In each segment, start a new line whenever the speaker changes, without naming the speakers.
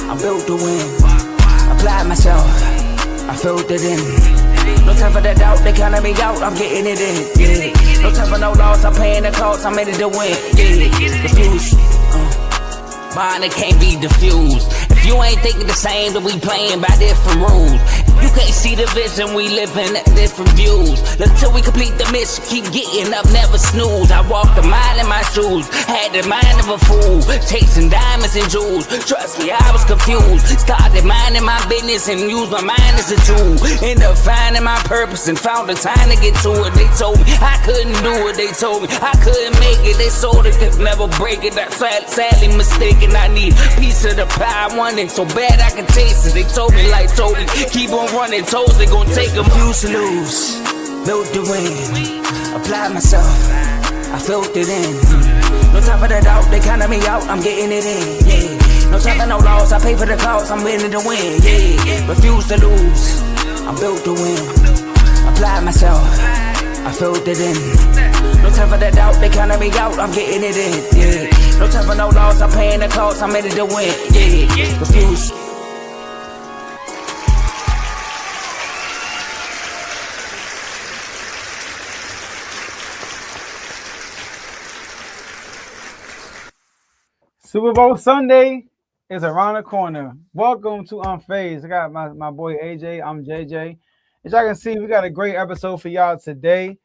I'm built to win. Apply myself, I filled it in. No time for the doubt, they counted me out, I'm getting it in. Yeah. No time for no loss, I'm paying the cost, I'm in it to win. Yeah. Diffuse. Mine, it can't be diffused. If you ain't thinking the same, then we playing by different rules. You can't see the vision, we living at different views. Until we complete the mission, keep getting up, never snooze. I walked a mile in my shoes, had the mind of a fool, chasing diamonds and jewels. Trust me, I was confused. Started minding my business and used my mind as a tool. Ended up finding my purpose and found the time to get to it. They told me I couldn't do it, they told me I couldn't make it. They sold it, could never break it. That's sadly mistaken. I need a piece of the pie, I want it so bad I can taste it. They told me like Toby, keep on running, toes they gon' take them. Refuse to lose, built to win. Apply myself, I filled it in. No time for the doubt, they counted me out, I'm getting it in. Yeah. No time for no loss, I pay for the cost, I'm winning to win. Yeah. Refuse to lose, I'm built to win. Apply myself, I filled it in. No time for the doubt, they counted me out, I'm getting it in. Yeah. No time for no loss, I'm paying the cost, I'm in it to win. Yeah. Refuse.
Super Bowl Sunday is around the corner. Welcome to Unfazed. I got my boy Ajae. I'm JJ. As y'all can see, we got a great episode for y'all today.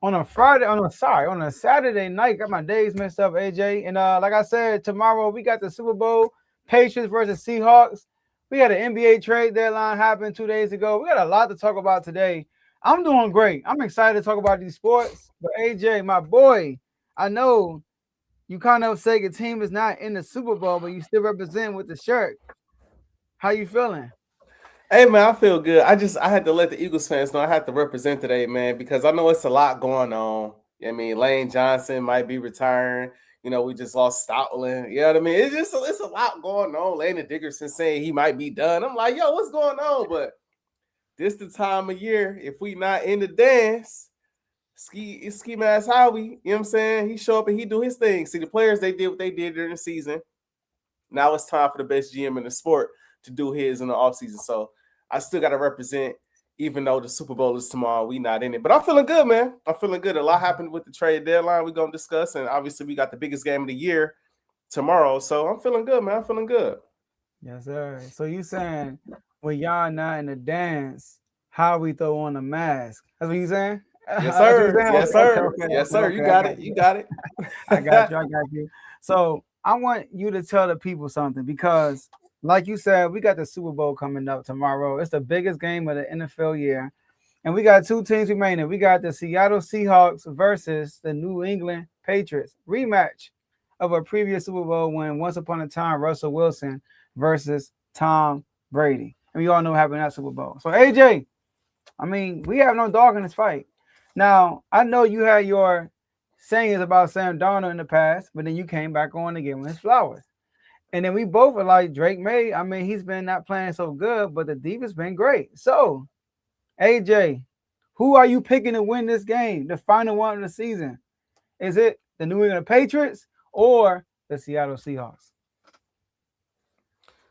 On a Saturday night. Got my days messed up, AJ. And like I said, tomorrow we got the Super Bowl, Patriots versus Seahawks. We had an NBA trade deadline happen 2 days ago. We got a lot to talk about today. I'm doing great. I'm excited to talk about these sports. But AJ, my boy, I know you kind of say your team is not in the Super Bowl, but you still represent with the shirt. How you feeling?
Hey man, I feel good. I had to let the Eagles fans know I had to represent today, man, because I know it's a lot going on. I mean, Lane Johnson might be retiring. You know, we just lost Stoutland. You know what I mean? It's a lot going on. Landon Dickerson saying he might be done. I'm like, yo, what's going on? But this the time of year. If we not in the dance, Ski Mask Howie, you know what I'm saying? He show up and he do his thing. See, the players, they did what they did during the season. Now it's time for the best GM in the sport to do his in the offseason. So I still got to represent, even though the Super Bowl is tomorrow. We not in it. But I'm feeling good, man. I'm feeling good. A lot happened with the trade deadline we're going to discuss. And obviously we got the biggest game of the year tomorrow. So I'm feeling good, man. I'm feeling good.
Yes, sir. So you saying when y'all not in the dance, how we throw on a mask? That's what you saying?
Yes, sir. Yes, sir. Okay. Yes, sir. You got it. You got it.
I got you. So I want you to tell the people something because, like you said, we got the Super Bowl coming up tomorrow. It's the biggest game of the NFL year. And we got two teams remaining. We got the Seattle Seahawks versus the New England Patriots. Rematch of a previous Super Bowl win once upon a time, Russell Wilson versus Tom Brady. And we all know what happened in that Super Bowl. So, AJ, I mean, we have no dog in this fight. Now, I know you had your sayings about Sam Darnold in the past, but then you came back on to give him his flowers. And then we both were like Drake May. I mean, he's been not playing so good, but the defense been great. So, AJ, who are you picking to win this game, the final one of the season? Is it the New England Patriots or the Seattle Seahawks?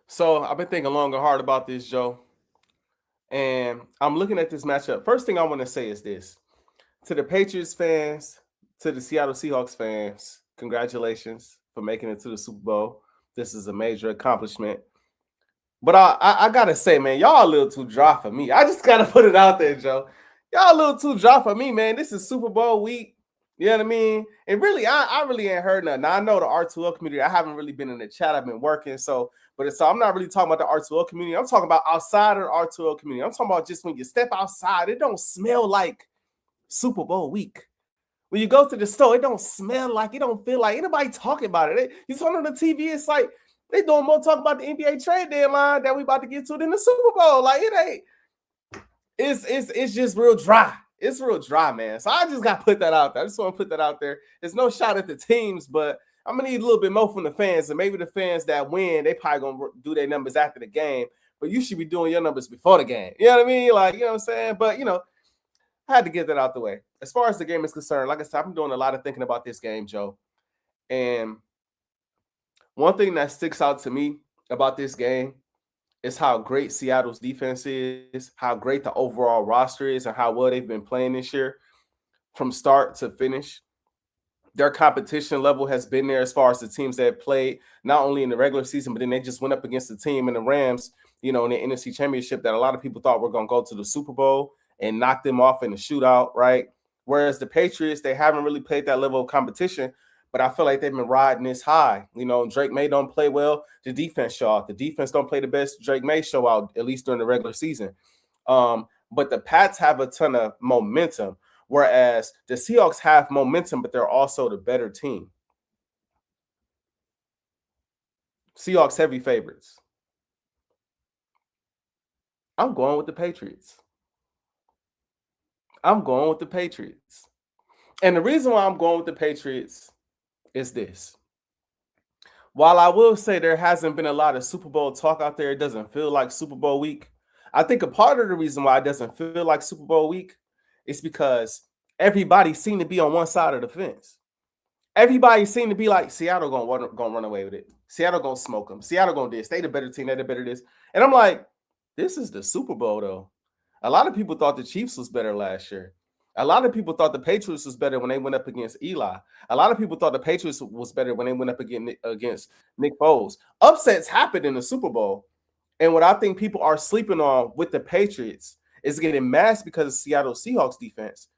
So, I've been thinking long and hard about this, Joe. And I'm looking at this matchup. First thing I want to say is this. To the Patriots fans, to the Seattle Seahawks fans, congratulations for making it to the Super Bowl. This is a major accomplishment. But I got to say, man, y'all a little too dry for me. I just got to put it out there, Joe. Y'all a little too dry for me, man. This is Super Bowl week. You know what I mean? And really, I really ain't heard nothing. Now, I know the R2L community. I haven't really been in the chat. I've been working. So I'm not really talking about the R2L community. I'm talking about outside of the R2L community. I'm talking about just when you step outside, it don't smell like Super Bowl week. When you go to the store, it don't smell like, it don't feel like anybody talking about it. You turn on the TV, it's like they doing more talk about the NBA trade deadline that we about to get to than the Super Bowl. Like it ain't. It's just real dry. It's real dry, man. So I just got to put that out there. I just want to put that out there. There's no shot at the teams, but I'm going to need a little bit more from the fans. And maybe the fans that win, they probably going to do their numbers after the game. But you should be doing your numbers before the game. You know what I mean? Like, you know what I'm saying? But, I had to get that out the way. As far as the game is concerned, like I said, I'm doing a lot of thinking about this game, Joe. And one thing that sticks out to me about this game is how great Seattle's defense is, how great the overall roster is, and how well they've been playing this year from start to finish. Their competition level has been there as far as the teams that have played, not only in the regular season, but then they just went up against the team in the Rams, in the NFC Championship that a lot of people thought were going to go to the Super Bowl and knock them off in the shootout, right? Whereas the Patriots, they haven't really played that level of competition, but I feel like they've been riding this high. Drake May don't play well. The defense show out. The defense don't play the best. Drake May show out, at least during the regular season. But the Pats have a ton of momentum, whereas the Seahawks have momentum, but they're also the better team. Seahawks heavy favorites. I'm going with the Patriots. And the reason why I'm going with the Patriots is this. While I will say there hasn't been a lot of Super Bowl talk out there, it doesn't feel like Super Bowl week. I think a part of the reason why it doesn't feel like Super Bowl week is because everybody seemed to be on one side of the fence. Everybody seemed to be like, Seattle gonna run away with it. Seattle gonna smoke them. Seattle gonna this. They the better team. They the better this. And I'm like, this is the Super Bowl though. A lot of people thought the Chiefs was better last year. A lot of people thought the Patriots was better when they went up against Eli. A lot of people thought the Patriots was better when they went up against Nick Foles. Upsets happened in the Super Bowl. And what I think people are sleeping on with the Patriots is getting masked because of Seattle Seahawks defense.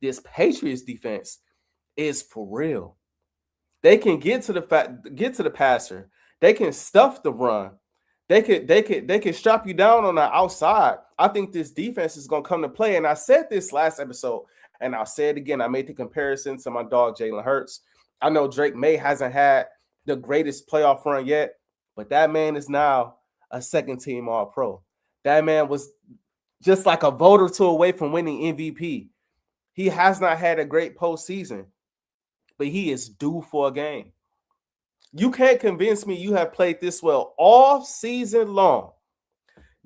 This Patriots defense is for real. They can get to the passer. They can stuff the run. They can strap you down on the outside. I think this defense is going to come to play. And I said this last episode, and I'll say it again. I made the comparison to my dog, Jalen Hurts. I know Drake May hasn't had the greatest playoff run yet, but that man is now a second-team All-Pro. That man was just like a vote or two away from winning MVP. He has not had a great postseason, but he is due for a game. You can't convince me you have played this well all season long.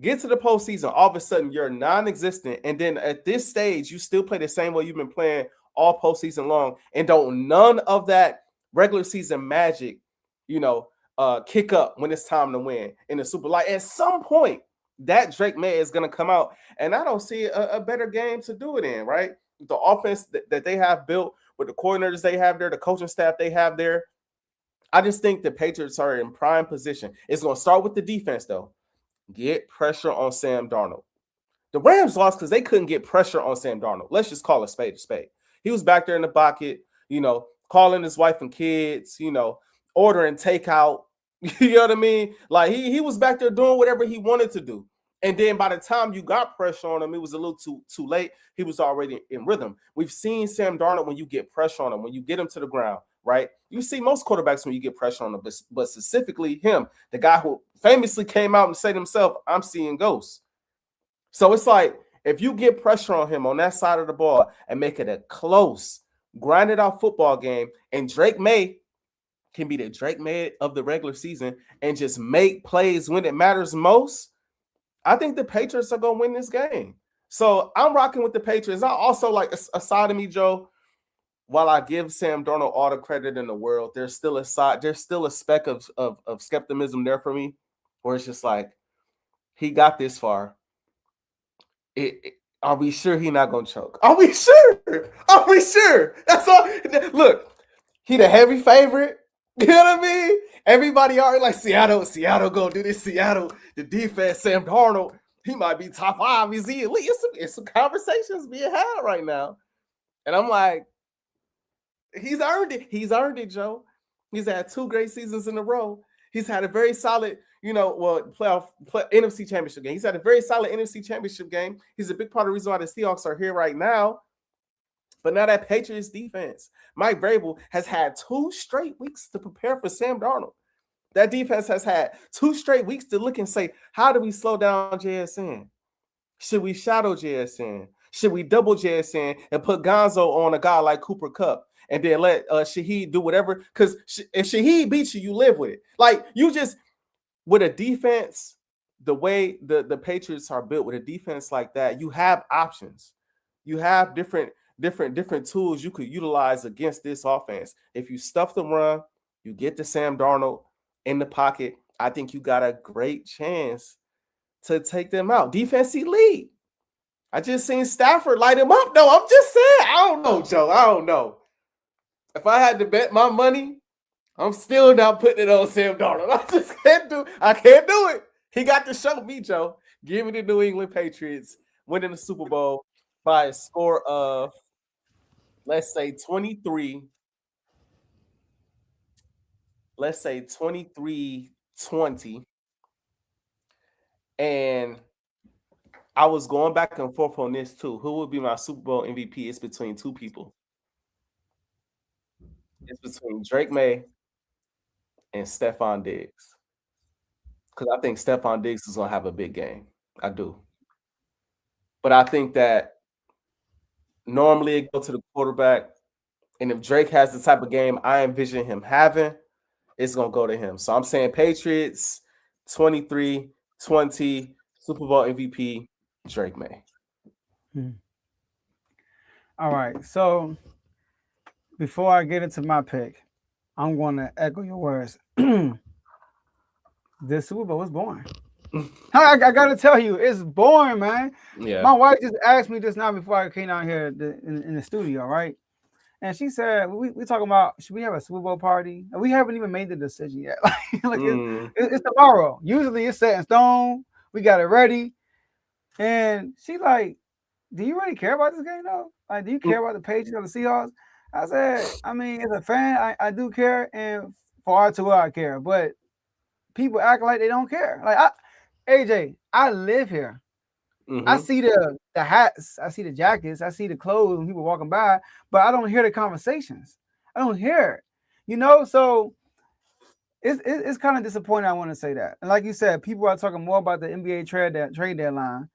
Get to the postseason, all of a sudden you're non-existent, and then at this stage, you still play the same way you've been playing all postseason long, and don't none of that regular season magic, kick up when it's time to win in the Super Bowl. Like, at some point, that Drake May is going to come out, and I don't see a better game to do it in, right? The offense that they have built with the coordinators they have there, the coaching staff they have there, I just think the Patriots are in prime position. It's going to start with the defense, though. Get pressure on Sam Darnold. The Rams lost because they couldn't get pressure on Sam Darnold. Let's just call a spade a spade. He was back there in the pocket, calling his wife and kids, ordering takeout. You know what I mean? Like, he was back there doing whatever he wanted to do. And then by the time you got pressure on him, it was a little too late. He was already in rhythm. We've seen Sam Darnold when you get pressure on him, when you get him to the ground, right? You see most quarterbacks when you get pressure on them, but specifically him, the guy who famously came out and said himself, I'm seeing ghosts. So it's like, if you get pressure on him on that side of the ball and make it a close, grinded out football game, and Drake May can be the Drake May of the regular season and just make plays when it matters most, I think the Patriots are going to win this game. So I'm rocking with the Patriots. I also like a side of me, Joe. While I give Sam Darnold all the credit in the world, there's still a speck of skepticism there for me, where it's just like, he got this far. Are we sure he's not going to choke? Are we sure? That's all. Look, he the heavy favorite. You know what I mean? Everybody already like Seattle gonna do this. Seattle, the defense, Sam Darnold, he might be top 5. Is he elite? It's some conversations being had right now. And I'm like, he's earned it. Joe. He's had 2 great seasons in a row. He's had a very solid, NFC Championship game. He's had a very solid NFC Championship game. He's a big part of the reason why the Seahawks are here right now. But now that Patriots defense, Mike Vrabel has had 2 straight weeks to prepare for Sam Darnold. That defense has had 2 straight weeks to look and say, how do we slow down JSN? Should we shadow JSN? Should we double JSN and put Gonzo on a guy like Cooper Kupp and then let Shaheed do whatever? Because if Shaheed beats you, you live with it. Like, you just, with a defense, the way the Patriots are built, with a defense like that, you have options. You have different tools you could utilize against this offense. If you stuff the run, you get to Sam Darnold in the pocket, I think you got a great chance to take them out. Defense elite. I just seen Stafford light him up. No, I'm just saying. I don't know, Joe. I don't know. If I had to bet my money, I'm still not putting it on Sam Darnold. I can't do it. He got to show me, Joe. Give me the New England Patriots winning the Super Bowl by a score of, let's say 23. Let's say 23-20. And I was going back and forth on this too. Who would be my Super Bowl MVP? It's between two people. It's between Drake May and Stephon Diggs. Because I think Stephon Diggs is going to have a big game. I do. But I think that normally it goes to the quarterback. And if Drake has the type of game I envision him having, it's going to go to him. So I'm saying Patriots 23-20, Super Bowl MVP, Drake May.
All right. So before I get into my pick, I'm going to echo your words. This Super Bowl is boring. I got to tell you, it's boring, man.
Yeah.
My wife just asked me this now before I came out here in the studio, right? And she said, we talking about, should we have a Super Bowl party? And we haven't even made the decision yet. It's tomorrow. Usually it's set in stone. We got it ready. And she like, do you really care about this game though? Like, do you care about the Patriots or the Seahawks? I said, I mean, as a fan, I do care. And for R2, I care. But people act like they don't care. Like, AJ, I live here.
Mm-hmm.
I see the hats, I see the jackets, I see the clothes when people walking by, but I don't hear the conversations. I don't hear it, you know. So it's kind of disappointing. I want to say that, and like you said, people are talking more about the NBA trade deadline,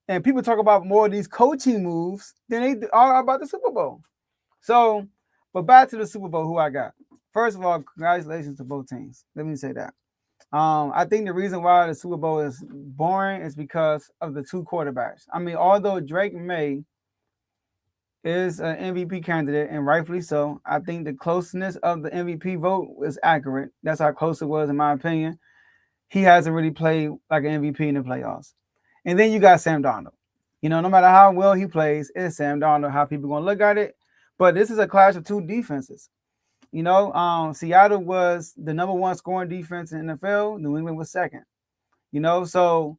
and people talk about more of these coaching moves than they are about the Super Bowl. So, but back to the Super Bowl, who I got. First of all, congratulations to both teams. Let me say that. I think the reason why the Super Bowl is boring is because of the two quarterbacks. I mean, although Drake May is an MVP candidate, and rightfully so, I think the closeness of the MVP vote is accurate. That's how close it was, in my opinion. He hasn't really played like an MVP in the playoffs. And then you got Sam Darnold. You know, no matter how well he plays, it's Sam Darnold, how people going to look at it. But this is a clash of two defenses. You know, Seattle was the number one scoring defense in the NFL. New England was second. You know, so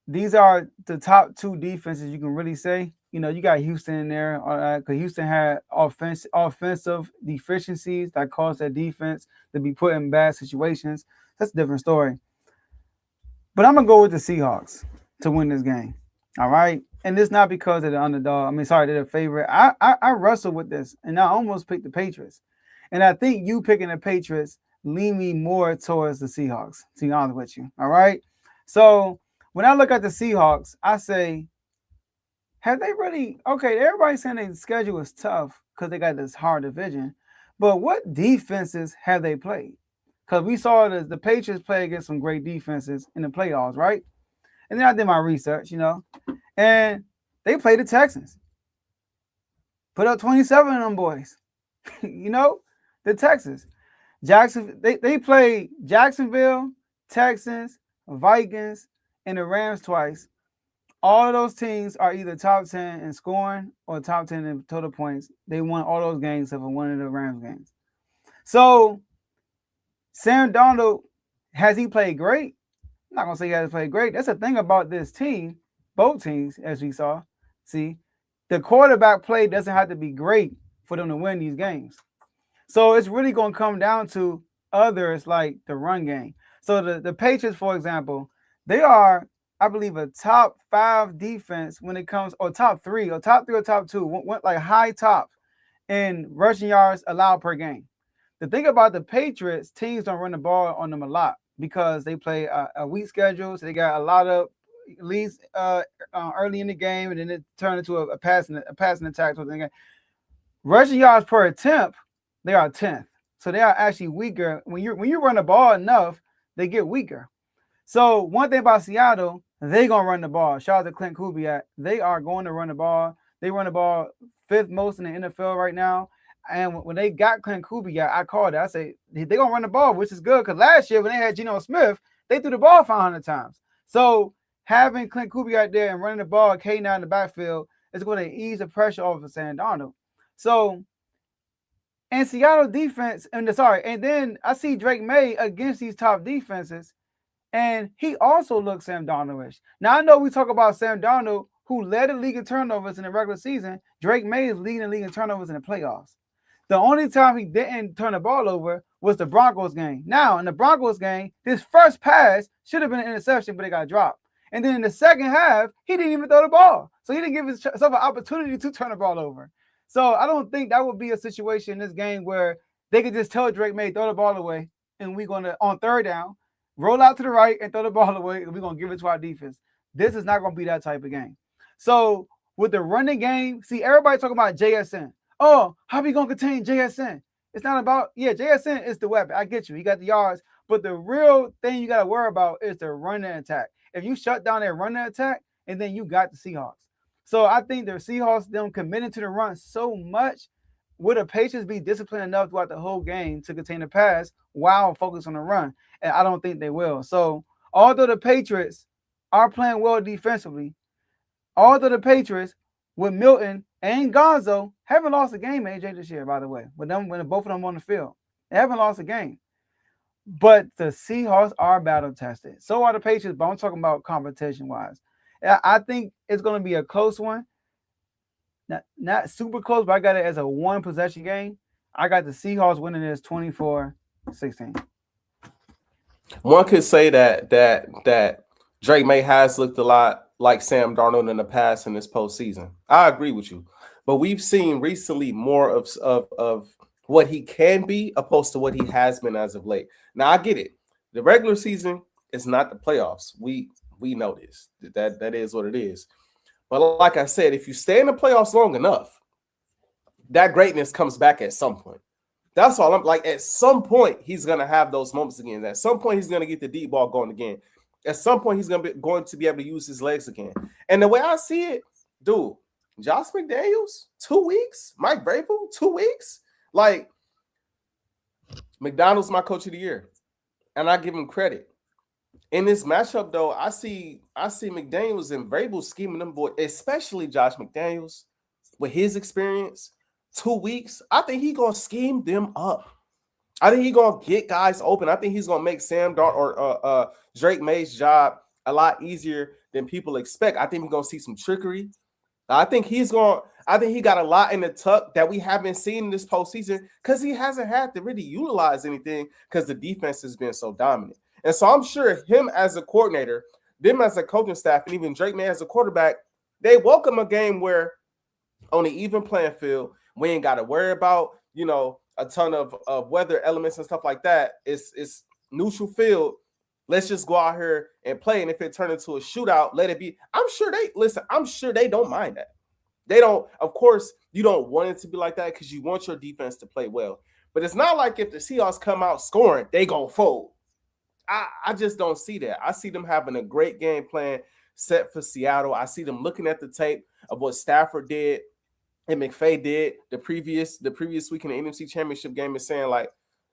these are the top two defenses you can really say. You know, you got Houston in there because Houston had offensive deficiencies that caused their defense to be put in bad situations. That's a different story. But I'm going to go with the Seahawks to win this game. All right? And it's not because of the underdog. I mean, sorry, they're the favorite. I wrestled with this, and I almost picked the Patriots. And I think you picking the Patriots lean me more towards the Seahawks, to be honest with you. All right? So when I look at the Seahawks, I say, have they really – okay, everybody's saying their schedule is tough because they got this hard division. But what defenses have they played? Because we saw the Patriots play against some great defenses in the playoffs, right? And then I did my research, you know, and they played the Texans. Put up 27 of them boys, you know? The Texans, they played Jacksonville, Texans, Vikings, and the Rams twice. All of those teams are either top 10 in scoring or top 10 in total points. They won all those games except for one of the Rams games. So Sam Darnold, has he played great? I'm not gonna say he hasn't played great. That's the thing about this team, both teams, as we saw. See, the quarterback play doesn't have to be great for them to win these games. So it's really going to come down to others like the run game. So the Patriots, for example, they are, I believe, a top 5 defense when it comes, or top 3 or top 2, like high top in rushing yards allowed per game. The thing about the Patriots, teams don't run the ball on them a lot because they play a weak schedule. So they got a lot of leads early in the game, and then it turned into a passing attack. Rushing yards per attempt, they are 10th. So they are actually weaker. When you run the ball enough, they get weaker. So one thing about Seattle, they're going to run the ball. Shout out to Clint Kubiak. They are going to run the ball. They run the ball 5th most in the NFL right now. And when they got Clint Kubiak, I called it. I say they're going to run the ball, which is good because last year when they had Geno Smith, they threw the ball 500 times. So having Clint Kubiak there and running the ball, K9 in the backfield, is going to ease the pressure off of Sam Darnold. So, and Seattle defense, and then I see Drake May against these top defenses, and he also looks Sam Darnold-ish. Now, I know we talk about Sam Darnold, who led the league in turnovers in the regular season. Drake May is leading the league in turnovers in the playoffs. The only time he didn't turn the ball over was the Broncos game. Now, in the Broncos game, his first pass should have been an interception, but it got dropped. And then in the second half, he didn't even throw the ball. So he didn't give himself an opportunity to turn the ball over. So I don't think that would be a situation in this game where they could just tell Drake May, throw the ball away, and we're going to, on third down, roll out to the right and throw the ball away, and we're going to give it to our defense. This is not going to be that type of game. So with the running game, see, everybody talking about JSN. Oh, how we going to contain JSN? It's not about, JSN is the weapon. I get you. He got the yards. But the real thing you got to worry about is the running attack. If you shut down that running attack, and then you got the Seahawks. So I think the Seahawks, them committing to the run so much, would the Patriots be disciplined enough throughout the whole game to contain the pass while focus on the run? And I don't think they will. So although the Patriots are playing well defensively, although the Patriots with Milton and Gonzo haven't lost a game, AJ, this year, by the way, when both of them on the field. They haven't lost a game. But the Seahawks are battle tested. So are the Patriots, but I'm talking about competition-wise. I think it's going to be a close one. Not super close, but I got it as a one-possession game. I got the Seahawks winning this 24-16.
One could say that Drake May has looked a lot like Sam Darnold in the past in this postseason. I agree with you. But we've seen recently more of what he can be opposed to what he has been as of late. Now, I get it. The regular season is not the playoffs. We know this. That is what it is. But like I said, if you stay in the playoffs long enough, that greatness comes back at some point. That's all I'm like. At some point, he's going to have those moments again. At some point, he's going to get the deep ball going again. At some point, he's going to be able to use his legs again. And the way I see it, dude, Josh McDaniels, 2 weeks. Mike Vrabel, 2 weeks. Like, McDonald's my coach of the year, and I give him credit. In this matchup, though, I see McDaniels and Vrabel scheming them boys, especially Josh McDaniels, with his experience. 2 weeks, I think he's gonna scheme them up. I think he's gonna get guys open. I think he's gonna make Sam Darnold or Drake May's job a lot easier than people expect. I think we're gonna see some trickery. I think he got a lot in the tuck that we haven't seen in this postseason because he hasn't had to really utilize anything because the defense has been so dominant. And so I'm sure him as a coordinator, them as a coaching staff, and even Drake May as a quarterback, they welcome a game where on the even playing field, we ain't got to worry about, a ton of weather elements and stuff like that. It's neutral field. Let's just go out here and play. And if it turns into a shootout, let it be. I'm sure they don't mind that. They don't, of course, you don't want it to be like that because you want your defense to play well. But it's not like if the Seahawks come out scoring, they gonna fold. I just don't see that. I see them having a great game plan set for Seattle. I see them looking at the tape of what Stafford did and McVay did the previous week in the NFC Championship game and saying, like,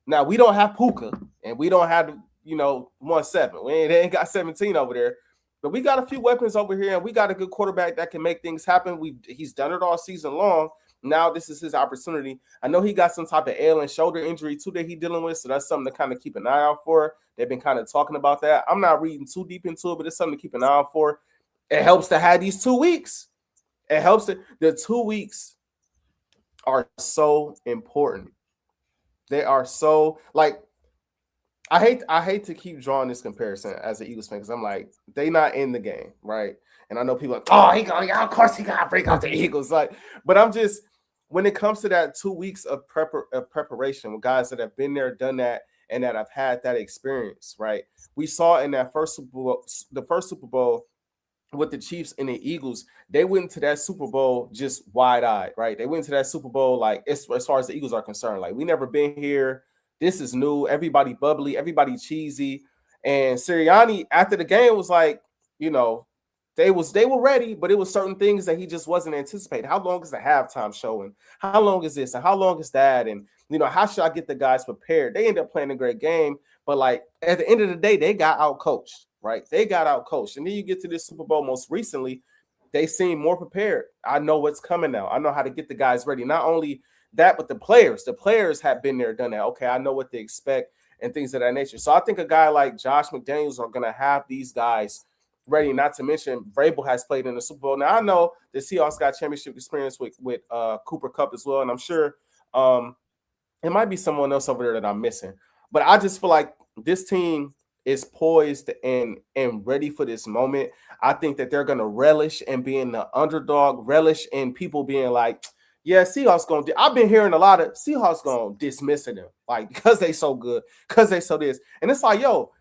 now we don't have Puka and we don't have 1-7. They ain't got 17 over there. But we got a few weapons over here, and we got a good quarterback that can make things happen. He's done it all season long. Now this is his opportunity. I know he got some type of ail and shoulder injury too that he's dealing with, so that's something to kind of keep an eye out for. They've been kind of talking about that. I'm not reading too deep into it, but it's something to keep an eye out for. It helps to have these 2 weeks. It helps the 2 weeks are so important. They are so I hate to keep drawing this comparison as an Eagles fan because I'm like, they not in the game, right? And I know people are like, of course he got to break out the Eagles. But I'm just, when it comes to that 2 weeks of preparation with guys that have been there, done that, and that have had that experience, right? We saw in that first Super Bowl with the Chiefs and the Eagles, they went into that Super Bowl just wide-eyed, right? They went into that Super Bowl as far as the Eagles are concerned, like, we never been here. This is new. Everybody bubbly. Everybody cheesy. And Sirianni, after the game, was like, They were ready, but it was certain things that he just wasn't anticipating. How long is the halftime showing? How long is this? And how long is that? And how should I get the guys prepared? They end up playing a great game, but like at the end of the day, they got out coached, right? They got out coached. And then you get to this Super Bowl most recently, they seem more prepared. I know what's coming now. I know how to get the guys ready. Not only that, but the players have been there, done that. Okay, I know what they expect and things of that nature. So I think a guy like Josh McDaniels are going to have these guys ready. Not to mention Vrabel has played in the Super Bowl. Now I know the Seahawks got championship experience with Cooper Kupp as well, and I'm sure it might be someone else over there that I'm missing. But I just feel like this team is poised and ready for this moment. I think that they're going to relish in being the underdog, relish in people being like, yeah, Seahawks going to – I've been hearing a lot of Seahawks going to dismissing them, like, because they so good, because they so this. And it's like, yo,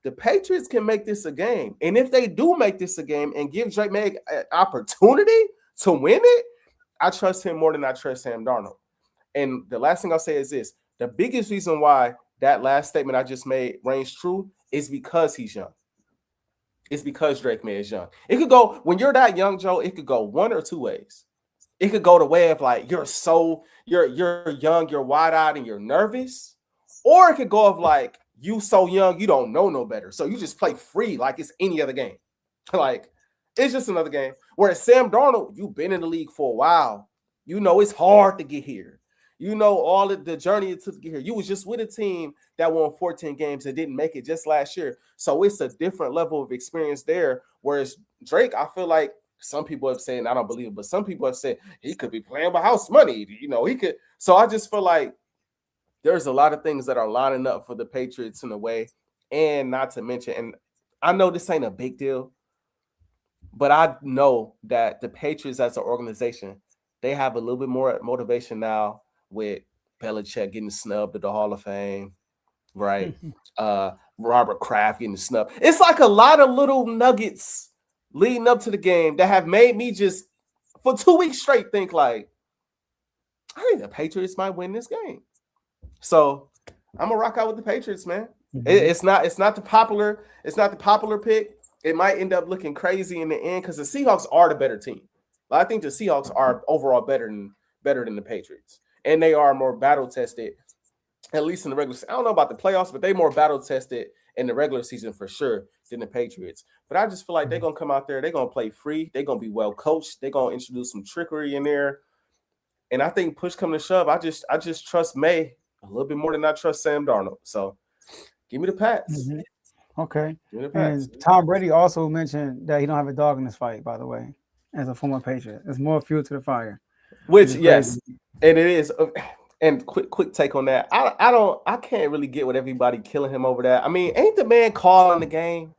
the Patriots can make this a game. And if they do make this a game and give Drake May an opportunity to win it, I trust him more than I trust Sam Darnold. And the last thing I'll say is this. The biggest reason why that last statement I just made rings true is because he's young. It's because Drake May is young. It could go, when you're that young, Joe, it could go one or two ways. It could go the way of like, you're young, you're wide-eyed, and you're nervous. Or it could go of like, you so young, you don't know no better. So you just play free like it's any other game. Like, it's just another game. Whereas Sam Darnold, you've been in the league for a while. You know it's hard to get here. You know all of the journey it took to get here. You was just with a team that won 14 games and didn't make it just last year. So it's a different level of experience there. Whereas Drake, I feel like some people have said, and I don't believe it, but some people have said he could be playing with house money. He could. So I just feel like there's a lot of things that are lining up for the Patriots in a way, and not to mention, and I know this ain't a big deal, but I know that the Patriots as an organization, they have a little bit more motivation now with Belichick getting snubbed at the Hall of Fame, right? Robert Kraft getting snubbed. It's like a lot of little nuggets leading up to the game that have made me just, for 2 weeks straight, think like, I think the Patriots might win this game. So I'm gonna rock out with the Patriots, man. Mm-hmm. It's not the popular pick. It might end up looking crazy in the end because the Seahawks are the better team. I think the Seahawks are overall better than the Patriots, and they are more battle tested, at least in the regular season. I don't know about the playoffs, but they more battle tested in the regular season for sure than the Patriots. But I just feel like they're gonna come out there, they're gonna play free, they're gonna be well coached, they're gonna introduce some trickery in there. And I think push come to shove, I just trust May a little bit more than I trust Sam Darnold. So give me the Pats.
Mm-hmm. Okay. And Tom Brady also mentioned that he don't have a dog in this fight, by the way, as a former Patriot. It's more fuel to the fire.
Which, yes, and it is. And quick take on that. I can't really get with everybody killing him over that. I mean, ain't the man calling the game?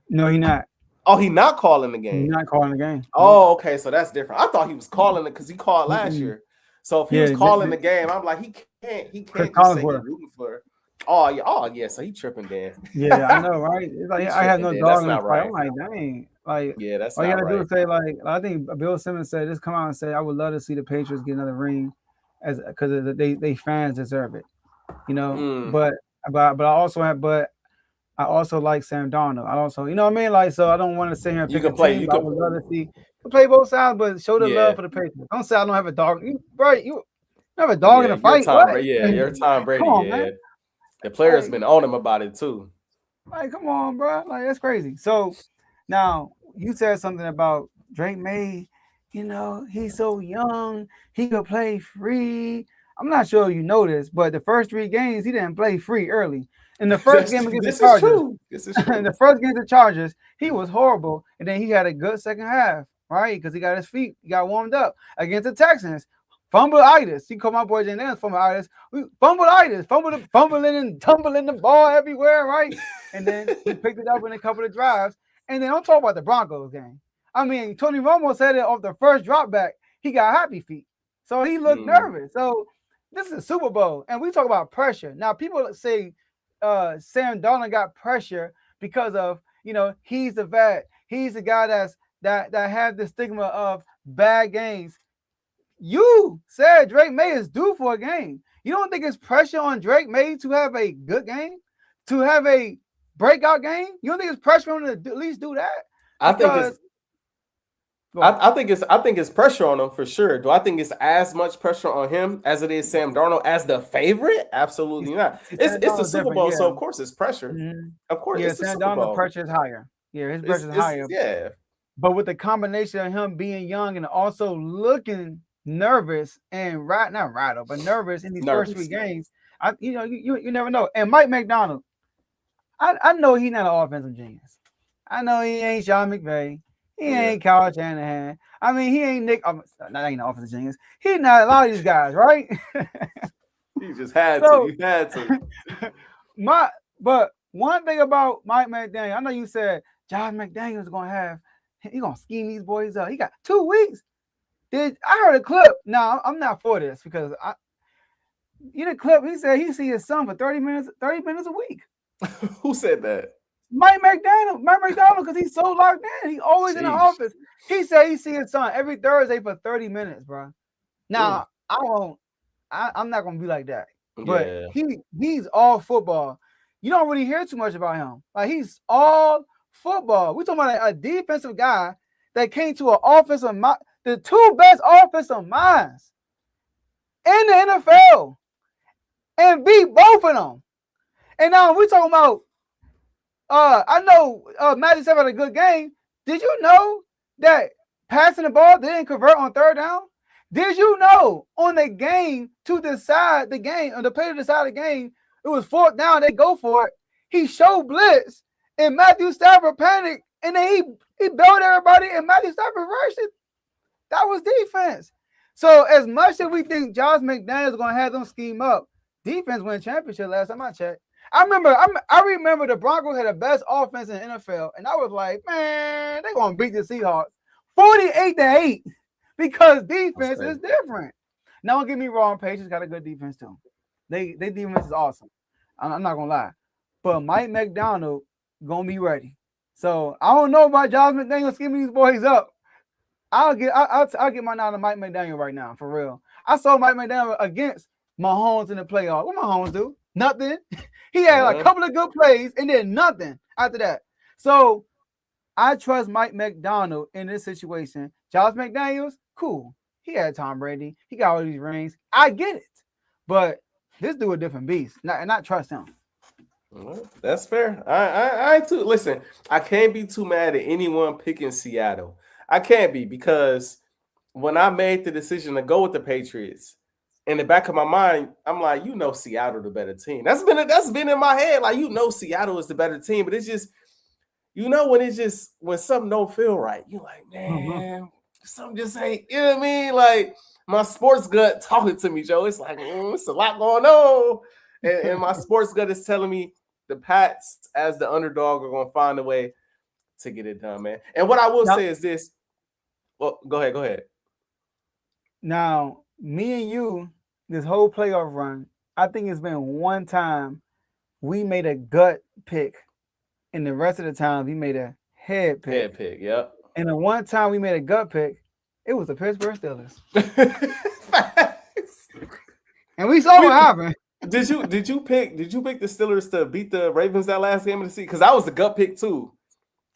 No, he not.
Oh, he not calling the game.
He's not calling the game.
Oh, okay. So that's different. I thought he was calling it because he called last year. So if he was calling the game, I'm like, he can't just say he's rooting for it. Oh yeah. So he tripping, Dan.
Yeah, I know, right? It's like I have no dog in the fight. Right. I'm like, dang. Like,
yeah, that's
all you gotta
right.
do is say, like, I think Bill Simmons said, just come out and say, I would love to see the Patriots get another ring, because they fans deserve it, But I also like Sam Darnold. I also, you know what I mean? Like, so I don't want to sit here and pick a team. I would love to see you play both sides, but show the love for the Patriots. Don't say I don't have a dog. You have a dog in a fight.
You're Tom Brady. On, the player's been on him about it too.
Like, come on, bro. Like, that's crazy. So now you said something about Drake May. He's so young. He could play free. I'm not sure you know this, but the first 3 games he didn't play free early. In the first game against the Chargers, in the first game against the Chargers, he was horrible, and then he had a good second half, right? Because he got his feet, he got warmed up against the Texans. Fumbleitis. You call my boy Jay Nance fumbleitis. Fumbleitis, fumbling and tumbling the ball everywhere, right? And then he picked it up in a couple of drives. And then don't talk about the Broncos game. I mean, Tony Romo said it off the first drop back. He got happy feet, so he looked nervous. So this is a Super Bowl, and we talk about pressure. Now people say Sam Darnold got pressure because of he's the vet. He's the guy that had the stigma of bad games. You said Drake May is due for a game. You don't think it's pressure on Drake May to have a good game, to have a breakout game? You don't think it's pressure on him to at least do that?
I think I think it's pressure on him for sure. Do I think it's as much pressure on him as it is Sam Darnold as the favorite? Absolutely not. It's the Super Bowl, so of course it's pressure.
Mm-hmm.
Of course, it's the
Sam
Super Bowl.
Darnold pressure is higher. Yeah, his pressure is higher.
Yeah.
But with the combination of him being young and also looking nervous and not rattled, but nervous in these first 3 games, you never know. And Mike McDonald, I know he's not an offensive genius. I know he ain't Sean McVay. He ain't Kyle Shanahan. I mean, he ain't Nick. Ain't an offensive genius. He's not a lot of these guys, right?
He just had to. You had to.
But one thing about Mike McDaniel, I know you said Josh McDaniel's gonna scheme these boys up. He got 2 weeks. I heard a clip. No, I'm not for this because the clip. He said he see his son for 30 minutes a week.
Who said that?
Mike McDonald, because he's so locked in. He's always in the office. He said he see his son every Thursday for 30 minutes, bro. Now, I'm not gonna be like that. But he's all football. You don't really hear too much about him. Like, he's all football. We're talking about a defensive guy that came to an offensive mind, the 2 best offensive minds in the NFL, and beat both of them. And now we're talking about I know Matthew Stafford had a good game. Did you know that passing the ball didn't convert on 3rd down? Did you know on the game to decide the game, or the play to decide the game, it was 4th down, they go for it. He showed blitz, and Matthew Stafford panicked, and then he bailed everybody, and Matthew Stafford rushed it. That was defense. So as much as we think Josh McDaniels is going to have them scheme up, defense won a championship last time I checked. I remember the Broncos had the best offense in the NFL, and I was like, man, they're going to beat the Seahawks 48-8 because defense is different. Now, don't get me wrong, Patriots got a good defense too. They defense is awesome. I'm not going to lie. But Mike McDonald going to be ready. So I don't know about Josh McDaniels scheming these boys up. I'll get my nod to Mike McDaniel right now, for real. I saw Mike McDaniel against Mahomes in the playoffs. What Mahomes do? Nothing. He had a couple of good plays and then nothing after that. So I trust Mike McDonald in this situation. Josh McDaniels, cool. He had Tom Brady. He got all these rings. I get it. But this dude a different beast. And I trust him.
Well, that's fair. I too. Listen, I can't be too mad at anyone picking Seattle. I can't be, because when I made the decision to go with the Patriots, in the back of my mind, I'm like, Seattle the better team. That's been in my head. Like, Seattle is the better team. But it's just, when something don't feel right, you're like, man, something just ain't, you know what I mean? Like, my sports gut talking to me, Joe. It's like, it's a lot going on. And my sports gut is telling me the Pats, as the underdog, are going to find a way to get it done, man. And what I will say is this. Well, go ahead.
Now, me and you, this whole playoff run, I think it's been one time we made a gut pick, and the rest of the time we made a head pick.
Head pick, yep.
And the one time we made a gut pick, it was the Pittsburgh Steelers. And we saw what happened.
Did you pick the Steelers to beat the Ravens that last game of the season? Because I was the gut pick too.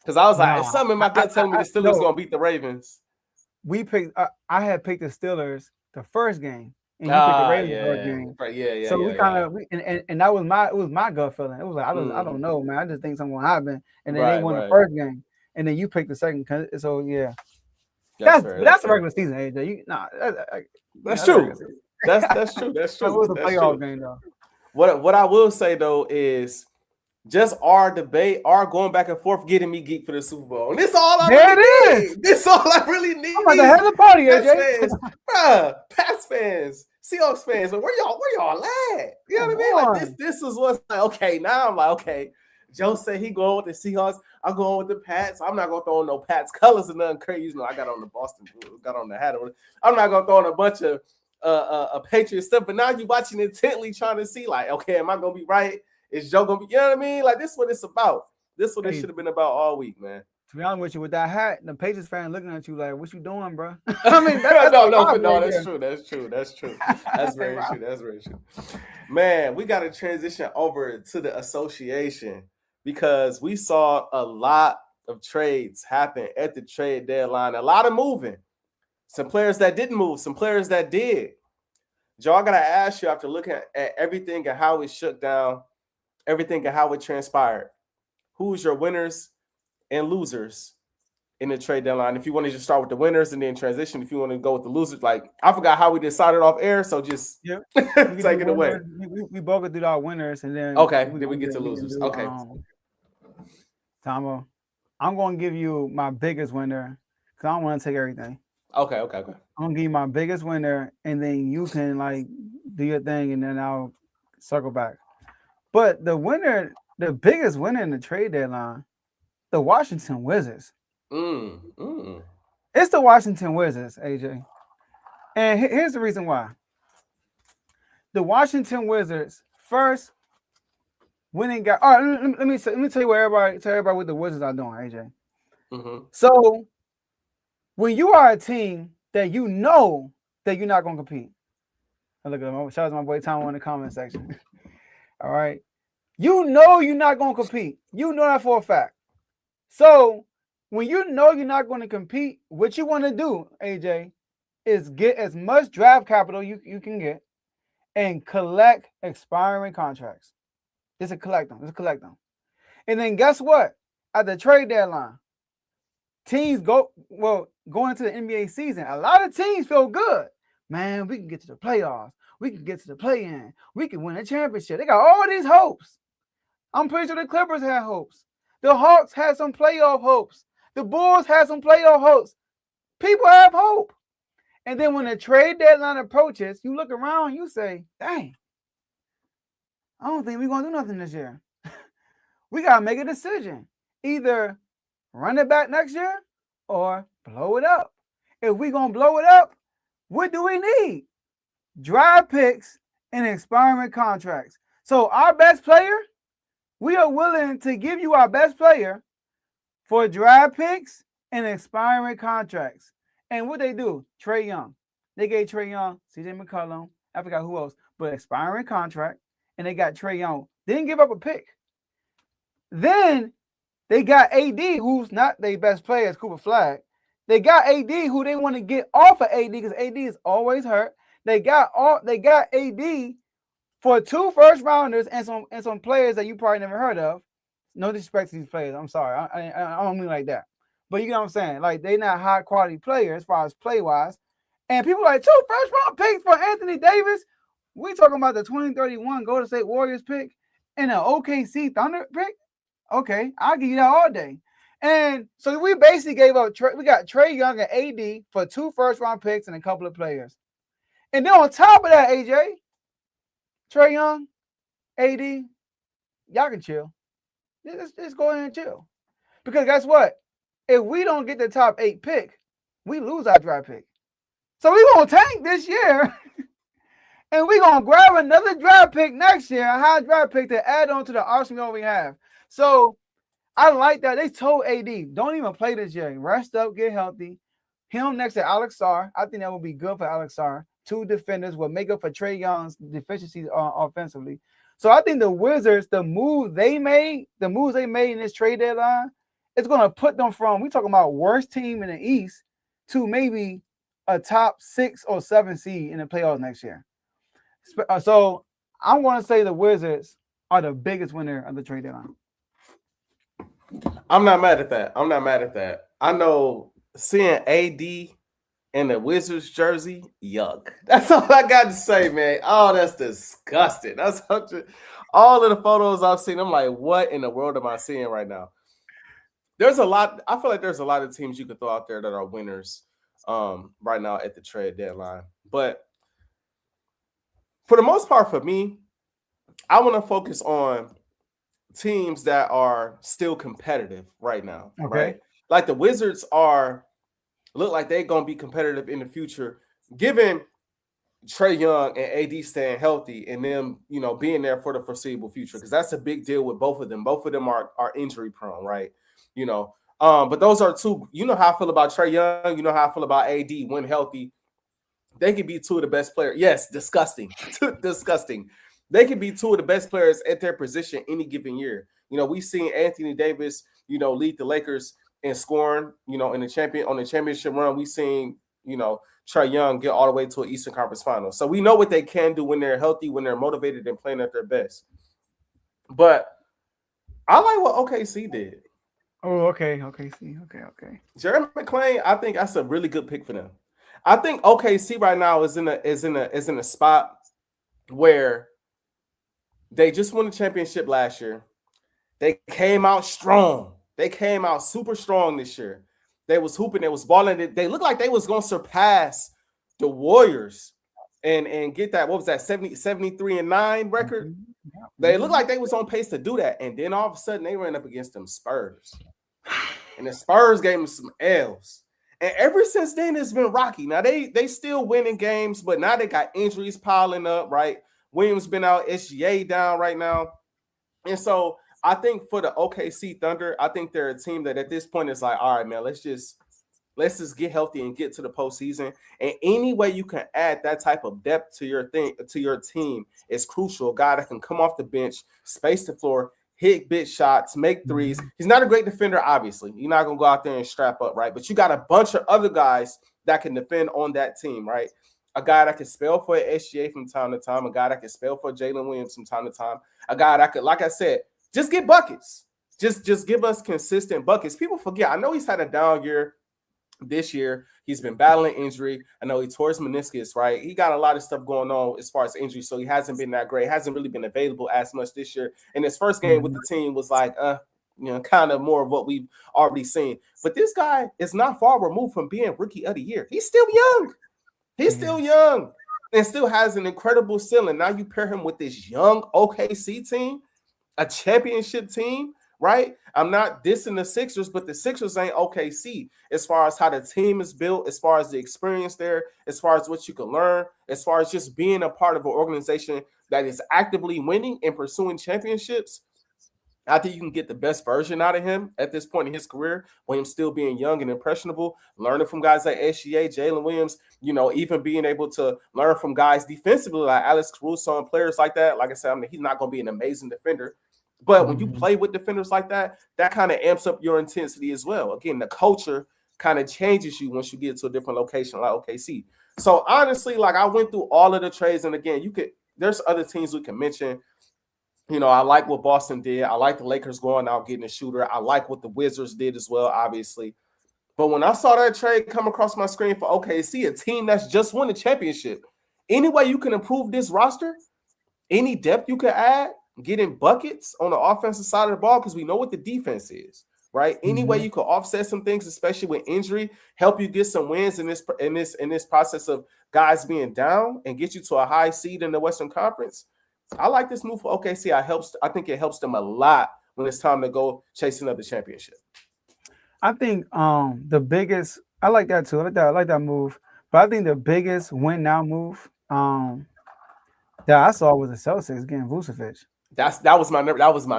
Because I was like, something in my gut telling me the Steelers going to beat the Ravens.
We picked. I had picked the Steelers the first game, and you picked the Ravens the first game.
Right, yeah.
So we kind of, and that was my gut feeling. It was like, I don't know, man. I just think something will happen, and then they won the first game, and then you picked the second. So yeah, that's a regular season, AJ.
That's true. That's true. That's true.
It was a playoff game, though.
What I will say though is, just our debate, our going back and forth, getting me geeked for the Super Bowl. And this all I really need. This all I really need.
I'm about to have a party, AJ.
Pats fans, Seahawks fans, but where y'all at? You know what I mean? Like this is what's like, okay, now I'm like, okay, Joe said he going with the Seahawks. I'm going with the Pats. I'm not gonna throw on no Pats colors or nothing crazy. I got on the Boston, got on the hat. I'm not gonna throw on a bunch of Patriots stuff. But now you're watching intently, trying to see, like, okay, am I gonna be right? Is Joe gonna be? You know what I mean? Like, this is what it's about. This is what it should have been about all week, man.
To be honest with you, with that hat, the Patriots fan looking at you like, "What you doing, bro?"
I mean, that's true. That's very true. That's very true. Man, we got to transition over to the association, because we saw a lot of trades happened at the trade deadline. A lot of moving. Some players that didn't move, some players that did. Joe, I got to ask you, after looking at everything and how it shook down, everything and how it transpired, who's your winners and losers in the trade deadline? If you want to just start with the winners and then transition, if you want to go with the losers, like I forgot how we decided off air, so just take it away.
We both could do our winners and then
then we get to losers. Okay.
Tomo, I'm going to give you my biggest winner because I don't want to take everything.
Okay.
I'm going to give you my biggest winner and then you can like do your thing and then I'll circle back. But the biggest winner in the trade deadline, the Washington Wizards. It's the Washington Wizards, AJ. And here's the reason why. The Washington Wizards first winning guy. All right, let me tell you what everybody what the Wizards are doing, AJ. So when you are a team that you know that you're not going to compete, look at him. Shout out to my boy Tom in the comment section. All right, you know you're not going to compete. You know that for a fact. So when you know you're not going to compete, what you want to do, AJ, is get as much draft capital you can get and collect expiring contracts. Just collect them. And then guess what? At the trade deadline, teams going into the NBA season, a lot of teams feel good. Man, we can get to the playoffs. We can get to the play-in. We can win a championship. They got all these hopes. I'm pretty sure the Clippers had hopes. The Hawks had some playoff hopes. The Bulls had some playoff hopes. People have hope. And then when the trade deadline approaches, you look around, you say, dang, I don't think we're going to do nothing this year. We got to make a decision. Either run it back next year or blow it up. If we're going to blow it up, what do we need? Draft picks and expiring contracts. So our best player, we are willing to give you our best player for draft picks and expiring contracts. And what they do, Trae Young. They gave Trae Young, CJ McCollum, I forgot who else, but expiring contract, and they got Trae Young. They didn't give up a pick. Then they got AD, who's not their best player, as Cooper Flag. They got AD, who they want to get off of AD because AD is always hurt. They got AD for 2 first-rounders and some players that you probably never heard of. No disrespect to these players. I'm sorry. I don't mean like that. But you know what I'm saying? Like, they're not high-quality players as far as play-wise. And people are like, 2 first-round picks for Anthony Davis? We talking about the 2031 Golden State Warriors pick and an OKC Thunder pick? Okay, I'll give you that all day. And so we basically gave up. We got Trae Young and AD for 2 first-round picks and a couple of players. And then on top of that, AJ, Trae Young, AD, y'all can chill. Just go ahead and chill. Because guess what? If we don't get the top 8 pick, we lose our draft pick. So we're going to tank this year. And we're going to grab another draft pick next year, a high draft pick to add on to the arsenal we have. So I like that. They told AD, don't even play this year. Rest up, get healthy. Him next to Alex Sarr. I think that would be good for Alex Sarr. 2 defenders will make up for Trae Young's deficiencies offensively. So I think the Wizards, the moves they made in this trade deadline, it's going to put them from, we talking about worst team in the East to maybe a top 6 or 7 seed in the playoffs next year. So I'm going to say the Wizards are the biggest winner of the trade deadline.
I'm not mad at that. I know seeing AD in the Wizards jersey, yuck. That's all I got to say, man. Oh, that's disgusting. That's all of the photos I've seen. I'm like, what in the world am I seeing right now? There's a lot. I feel like there's a lot of teams you could throw out there that are winners right now at the trade deadline. But for the most part, for me, I want to focus on teams that are still competitive right now, right? Like the Wizards look like they're going to be competitive in the future, given Trae Young and AD staying healthy and them, being there for the foreseeable future, because that's a big deal with both of them. Both of them are injury prone, right? But those are 2. You know how I feel about Trae Young. You know how I feel about AD when healthy. They could be 2 of the best players. Yes, disgusting. Disgusting. They could be 2 of the best players at their position any given year. We've seen Anthony Davis lead the Lakers in scoring, in the championship run. We seen, Trae Young get all the way to an Eastern Conference final. So we know what they can do when they're healthy, when they're motivated and playing at their best. But I like what OKC did.
Oh, okay. See, okay.
Jeremy McClain, I think that's a really good pick for them. I think OKC right now is in a spot where they just won the championship last year. They came out strong. They came out super strong this year. They was hooping. They was balling. They looked like they was going to surpass the Warriors and get that, what was that, 73-9 record?
Yeah.
They looked like they was on pace to do that. And then all of a sudden they ran up against them Spurs. And the Spurs gave them some L's. And ever since then, it's been rocky. Now, they still winning games, but now they got injuries piling up, right? Williams been out, SGA down right now. And so I think for the OKC Thunder, I think they're a team that at this point is like, all right, man, let's just get healthy and get to the postseason. And any way you can add that type of depth to your team is crucial. A guy that can come off the bench, space the floor, hit big shots, make threes. He's not a great defender, obviously. You're not going to go out there and strap up, right? But you got a bunch of other guys that can defend on that team, right? A guy that can spell for SGA from time to time, a guy that can spell for Jalen Williams from time to time, a guy that could, like I said, just get buckets. Just give us consistent buckets. People forget. I know he's had a down year this year. He's been battling injury. I know he tore his meniscus, right? He got a lot of stuff going on as far as injury, so he hasn't been that great. Hasn't really been available as much this year. And his first game with the team was like, kind of more of what we've already seen. But this guy is not far removed from being rookie of the year. He's still young. He's still young and still has an incredible ceiling. Now you pair him with this young OKC team, a championship team, right? I'm not dissing the Sixers, but the Sixers ain't OKC as far as how the team is built, as far as the experience there, as far as what you can learn, as far as just being a part of an organization that is actively winning and pursuing championships. I think you can get the best version out of him at this point in his career, when him still being young and impressionable, learning from guys like SGA, Jalen Williams, even being able to learn from guys defensively like Alex Caruso and players like that. Like I said, he's not going to be an amazing defender. But when you play with defenders like that, that kind of amps up your intensity as well. Again, the culture kind of changes you once you get to a different location like OKC. So honestly, like I went through all of the trades, and again, there's other teams we can mention. I like what Boston did. I like the Lakers going out getting a shooter. I like what the Wizards did as well, obviously. But when I saw that trade come across my screen for OKC, a team that's just won the championship, any way you can improve this roster, any depth you can add, getting buckets on the offensive side of the ball, because we know what the defense is, right? Any way you can offset some things, especially with injury, help you get some wins in this process of guys being down and get you to a high seed in the Western Conference. I like this move for OKC. I think it helps them a lot when it's time to go chase another championship.
I think the biggest, I like that too. I like that move. But I think the biggest win now move that I saw was the Celtics getting Vucevic.
That was my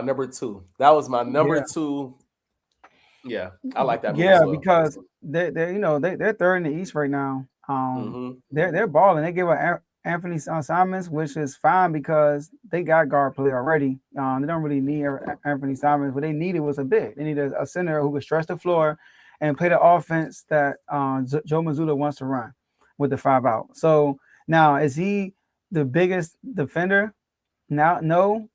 number two. That was my number two. Yeah, I like that move as well.
Because they're third in the East right now. They're balling. They gave up Anthony Simons, which is fine because they got guard play already. They don't really need Anthony Simons. What they needed was a big. They needed a center who could stretch the floor and play the offense that Joe Mazzulla wants to run with the 5 out. So now, is he the biggest defender? Now, no,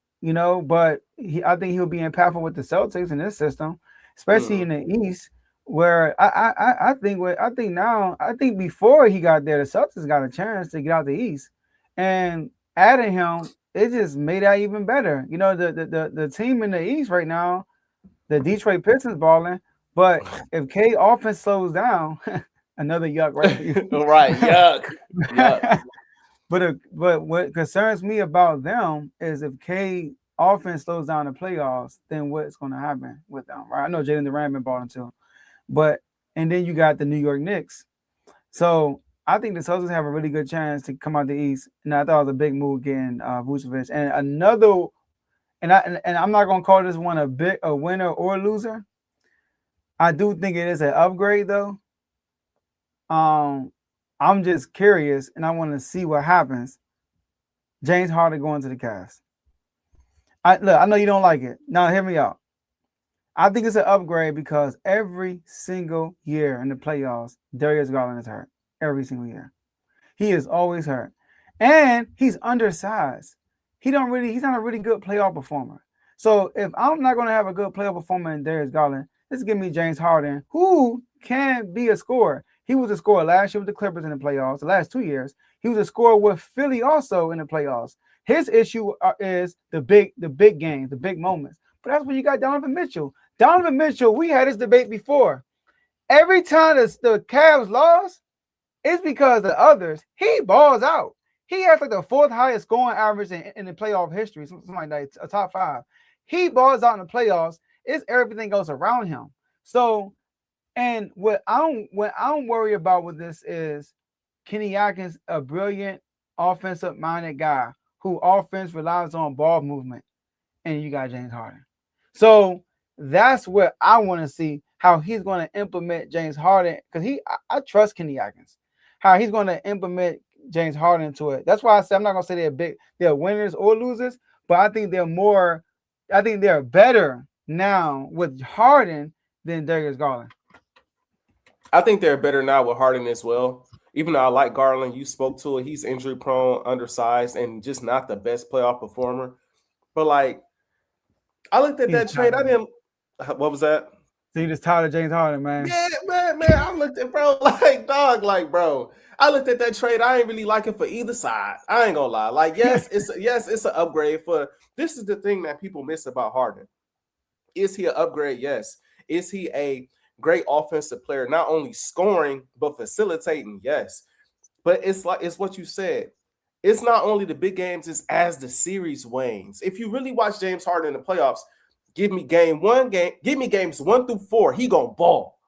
but I think he'll be impactful with the Celtics in this system, especially in the East. Where I think before he got there, the Celtics got a chance to get out the East, and adding him, it just made that even better. The team in the East right now, the Detroit Pistons balling, but if K offense slows down, another yuck, right?
Right, yuck.
But what concerns me about them is if K offense slows down in the playoffs, then what's going to happen with them, right? I know Jalen Durant been balling too. And then you got the New York Knicks. So I think the Celtics have a really good chance to come out the East. And I thought it was a big move getting Vucevic. And I'm not gonna call this one a winner or loser. I do think it is an upgrade though. I'm just curious and I want to see what happens. James Harden going to the Cavs. I know you don't like it. Now hear me out. I think it's an upgrade because every single year in the playoffs, Darius Garland is hurt. Every single year. He is always hurt. And he's undersized. He's not a really good playoff performer. So if I'm not gonna have a good playoff performer in Darius Garland, let's give me James Harden, who can be a scorer. He was a scorer last year with the Clippers in the playoffs, the last 2 years. He was a scorer with Philly also in the playoffs. His issue is the big games, the big moments. But that's when you got Donovan Mitchell. Donovan Mitchell, we had this debate before. Every time the Cavs lost, it's because the others, he balls out. He has like the fourth highest scoring average in the playoff history, something like that, a top 5. He balls out in the playoffs. It's everything else around him. So, and what I don't worry about with this is Kenny Atkins, a brilliant offensive-minded guy who offense relies on ball movement, and you got James Harden. So that's what I want to see, how he's going to implement James Harden, because I trust Kenny Atkins, how he's going to implement James Harden into it. That's why I said I'm not going to say they're winners or losers, but I think they're better now with Harden than Darius Garland.
I think they're better now with Harden as well. Even though I like Garland, you spoke to it. He's injury prone, undersized, and just not the best playoff performer. But like, I looked at that trade. I didn't. What was that?
So you just tired of James Harden, man?
Yeah, man. I looked at bro, bro. I looked at that trade. I ain't really like it for either side. I ain't gonna lie. Like, yes, it's an upgrade for. This is the thing that people miss about Harden. Is he an upgrade? Yes. Is he a great offensive player, not only scoring but facilitating? Yes. But it's what you said. It's not only the big games, it's as the series wanes. If you really watch James Harden in the playoffs, give me games 1 through 4, he gonna ball.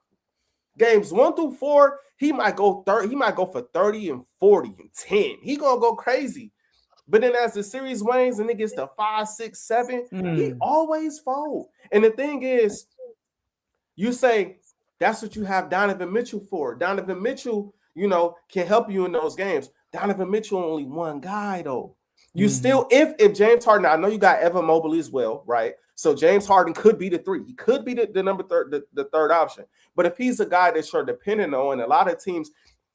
Games 1 through 4, he might go for 30 and 40 and 10. He gonna go crazy. But then as the series wanes and it gets to 5, 6, 7, he always fold. And the thing is, you say that's what you have Donovan Mitchell for. Donovan Mitchell, can help you in those games. Donovan Mitchell only one guy though. You still, if James Harden, I know you got Evan Mobley as well, right? So James Harden could be the 3. He could be the number the third option. But if he's a guy that you're dependent on, a lot of teams,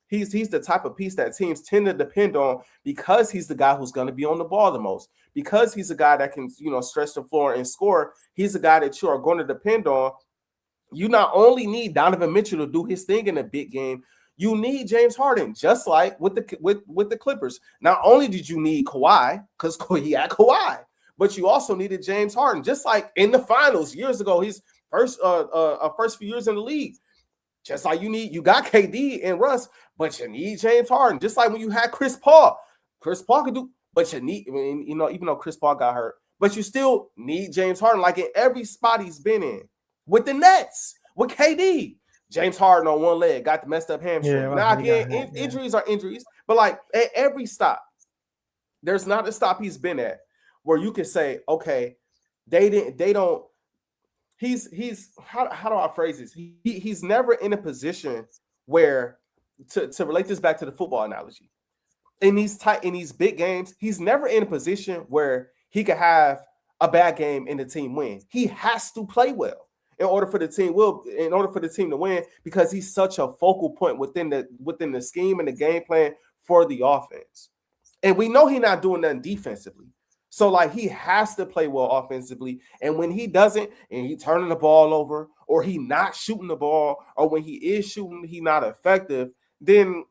he's the type of piece that teams tend to depend on because he's the guy who's going to be on the ball the most. Because he's a guy that can, stretch the floor and score. He's a guy that you are going to depend on. You not only need Donovan Mitchell to do his thing in a big game, you need James Harden, just like with the Clippers. Not only did you need Kawhi, because he had Kawhi, but you also needed James Harden, just like in the finals years ago, his first few years in the league. Just like you got KD and Russ, but you need James Harden. Just like when you had Chris Paul could do, but you need, even though Chris Paul got hurt, but you still need James Harden, like in every spot he's been in. With the Nets, with KD, James Harden on one leg got the messed up hamstring.
Yeah,
now again, injuries are injuries, but like at every stop, there's not a stop he's been at where you can say, okay, he's how do I phrase this? He's never in a position where to relate this back to the football analogy. In these big games, he's never in a position where he could have a bad game and the team win. He has to play well in order for the team to win, because he's such a focal point within the scheme and the game plan for the offense. And we know he's not doing nothing defensively. So like he has to play well offensively. And when he doesn't, and he turning the ball over, or he not shooting the ball, or when he is shooting, he not effective, then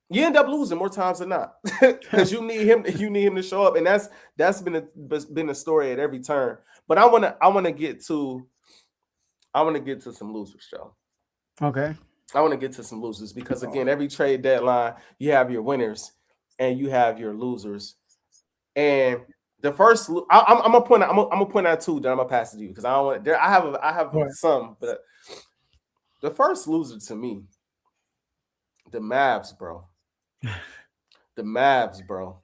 you end up losing more times than not, because you need him to show up, and that's been a story at every turn. But I want to get to some losers, Joe.
Okay.
I want to get to some losers because again, every trade deadline you have your winners and you have your losers. And the first, I'm gonna point out two that I'm gonna pass to you because I don't want. I have some, but the first loser to me, the Mavs, bro. The Mavs, bro.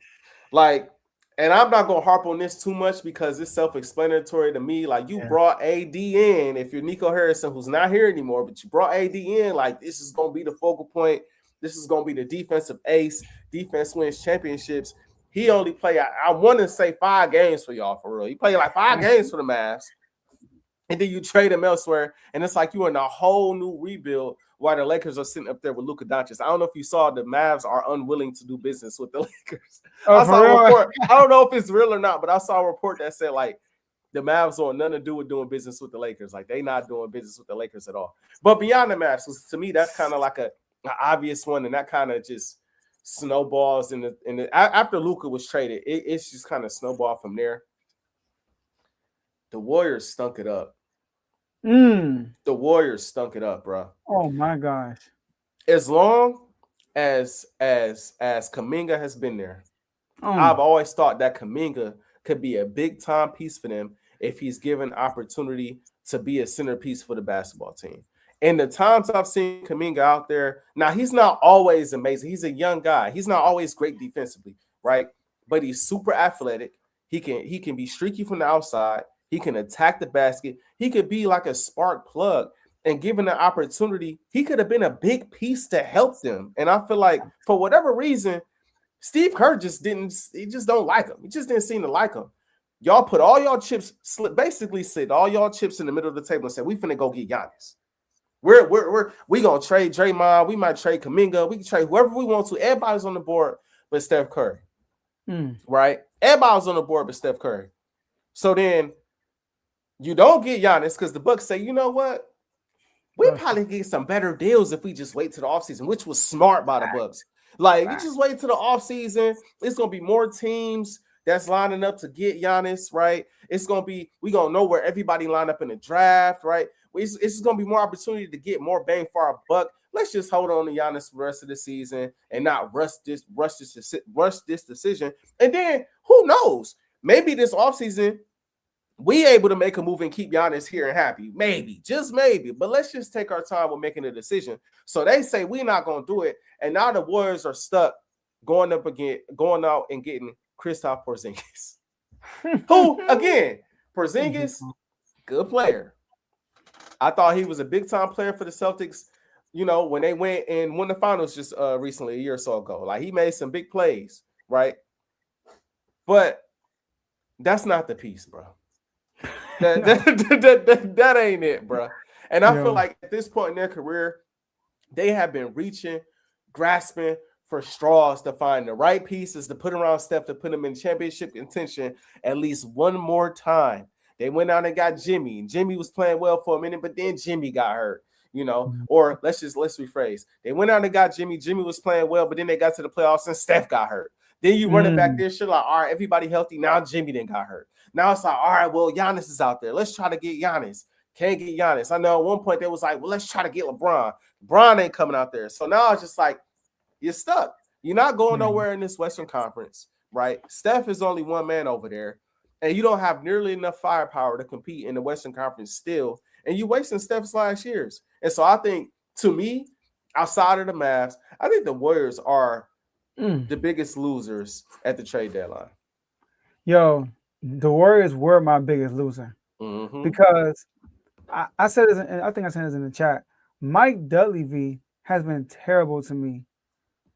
Like, and I'm not gonna harp on this too much because it's self-explanatory to me. Like, you brought AD in. If you're Nico Harrison, who's not here anymore, but you brought AD in, like, this is gonna be the focal point. This is gonna be the defensive ace. Defense wins championships. he only played, I want to say 5 games for y'all, for real. He played like 5 games for the Mavs. And then you trade him elsewhere, and it's like you're in a whole new rebuild while the Lakers are sitting up there with Luka Doncic. I don't know if you saw the Mavs are unwilling to do business with the Lakers. I saw a report. I don't know if it's real or not, but I saw a report that said like the Mavs want nothing to do with doing business with the Lakers. Like they not doing business with the Lakers at all. But beyond the Mavs, to me, that's kind of like an obvious one, and that kind of just snowballs in the after Luka was traded, it's just kind of snowballed from there. The Warriors stunk it up. The Warriors stunk it up, bro.
Oh my gosh!
As long as Kuminga has been there, I've always thought that Kuminga could be a big time piece for them if he's given opportunity to be a centerpiece for the basketball team. And the times I've seen Kuminga out there, now he's not always amazing. He's a young guy. He's not always great defensively, right? But he's super athletic. He can be streaky from the outside. He can attack the basket. He could be like a spark plug. And given the opportunity, he could have been a big piece to help them. And I feel like for whatever reason, Steve Kerr just don't like him. He just didn't seem to like him. Y'all put all y'all chips, basically said all y'all chips in the middle of the table and said, we finna go get Giannis. We gonna trade Draymond. We might trade Kuminga. We can trade whoever we want to. Everybody's on the board but Steph Curry. Right? Everybody's on the board but Steph Curry. So then you don't get Giannis because the Bucks say, you know what? We probably get some better deals if we just wait to the offseason, which was smart by the Bucks. Like, you just wait to the offseason. It's going to be more teams that's lining up to get Giannis, right? It's going to be, we're going to know where everybody lined up in the draft, right? It's going to be more opportunity to get more bang for our buck. Let's just hold on to Giannis for the rest of the season and not rush this decision. And then, who knows? Maybe this offseason, we able to make a move and keep Giannis here and happy. Maybe, just maybe. But let's just take our time with making a decision. So they say we're not going to do it. And now the Warriors are stuck going out and getting Kristaps Porzingis. Who, again, Porzingis, good player. I thought he was a big-time player for the Celtics, you know, when they went and won the finals just recently, a year or so ago. Like, he made some big plays, right? But that's not the piece, bro. That ain't it, bro. And I feel like at this point in their career, they have been reaching, grasping for straws to find the right pieces to put around Steph to put him in championship contention at least one more time. They went out and got Jimmy. Jimmy was playing well for a minute, but then Jimmy got hurt, you know. Or let's rephrase. They went out and got Jimmy. Jimmy was playing well, but then they got to the playoffs and Steph got hurt. Then you run it back there, shit like, all right, everybody healthy. Now Jimmy then got hurt. Now it's like, all right, well, Giannis is out there. Let's try to get Giannis. Can't get Giannis. I know at one point they was like, well, let's try to get LeBron. LeBron ain't coming out there. So now it's just like, you're stuck. You're not going nowhere in this Western Conference, right? Steph is only one man over there, and you don't have nearly enough firepower to compete in the Western Conference still, and you're wasting Steph's last years. And so I think, to me, outside of the Mavs, I think the Warriors are the biggest losers at the trade deadline.
Yo, the Warriors were my biggest loser because I said this, and I think I said this in the chat. Mike Dunleavy has been terrible to me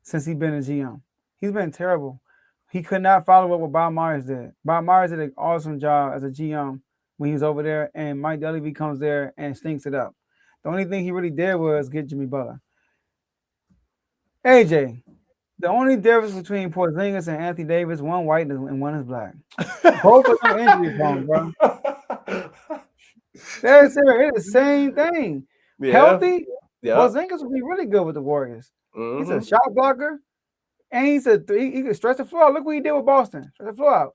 since he's been a GM. He's been terrible. He could not follow up what Bob Myers did. Bob Myers did an awesome job as a GM when he was over there, and Mike Dunleavy comes there and stinks it up. The only thing he really did was get Jimmy Butler. AJ, the only difference between Porzingis and Anthony Davis, one white and one is black. Both of them injury prone, bro. That's it. It's the same thing. Yeah. Healthy, Porzingis would be really good with the Warriors. He's a shot blocker, and he can stretch the floor. Look what he did with Boston. Stretch the floor out.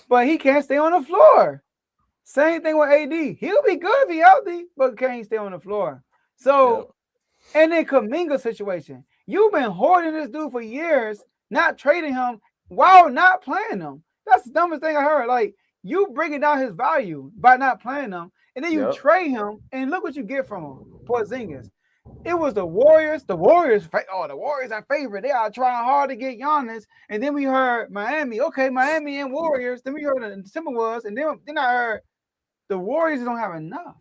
But he can't stay on the floor. Same thing with AD. He'll be good if he's healthy, but can't stay on the floor. So, and then Kuminga situation. You've been hoarding this dude for years, not trading him while not playing him. That's the dumbest thing I heard. Like, you bringing down his value by not playing him, and then you trade him, and look what you get from him, Porzingis. It was the Warriors. The Warriors are favorite. They are trying hard to get Giannis. And then we heard Miami. Okay, Miami and Warriors. Then we heard the Timberwolves. And then I heard the Warriors don't have enough.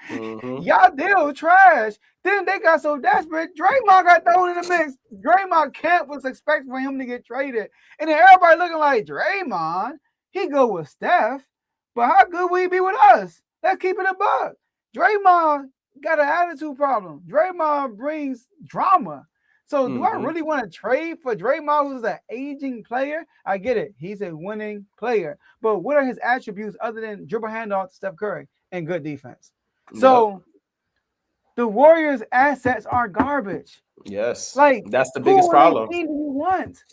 Y'all deal trash. Then they got so desperate. Draymond got thrown in the mix. Draymond camp was expecting for him to get traded. And then everybody looking like Draymond. He go with Steph. But how good will he be with us? Let's keep it a buck. Draymond got an attitude problem. Draymond brings drama. So do I really want to trade for Draymond, who's an aging player? I get it. He's a winning player. But what are his attributes other than dribble handoff to Steph Curry and good defense? So the Warriors' assets are garbage.
Yes.
Like,
that's the biggest problem.
Who on their team do you want?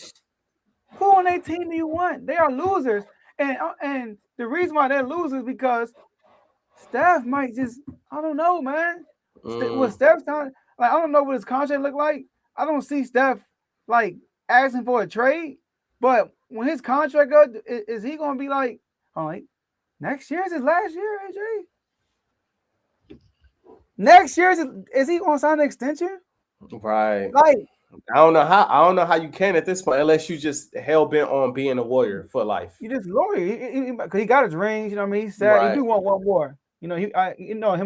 Who on their team do you want? They are losers. And the reason why they're losers because Steph might just, I don't know, man. What Steph's time, like, I don't know what his contract look like. I don't see Steph like asking for a trade, but when his contract goes, is he gonna be like, oh, like, next year is his last year, AJ? Next year is he gonna sign an extension?
Right.
Like,
I don't know how you can at this point unless you just hell bent on being a Warrior for life.
You just loyal because he got his rings. You know what I mean? He said he do want one more. You know, him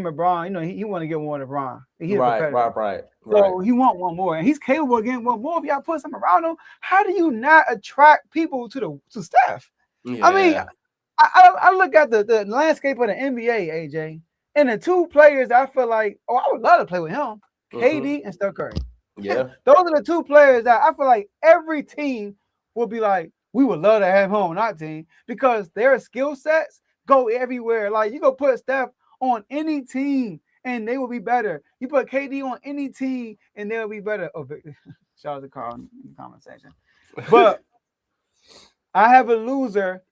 and Bron. You know, he want to get one to Bron.
Right.
So he want one more, and he's capable of getting one more. If y'all put something around him, how do you not attract people to Steph? Yeah. I mean, I look at the landscape of the NBA, AJ, and the two players that I feel like, I would love to play with him, KD and Steph Curry.
Yeah,
those are the two players that I feel like every team will be like, we would love to have him on our team because their skill sets go everywhere. Like, you go put Steph on any team and they will be better. You put KD on any team and they'll be better. Oh, shout out to Carl in the comment section. But I have a loser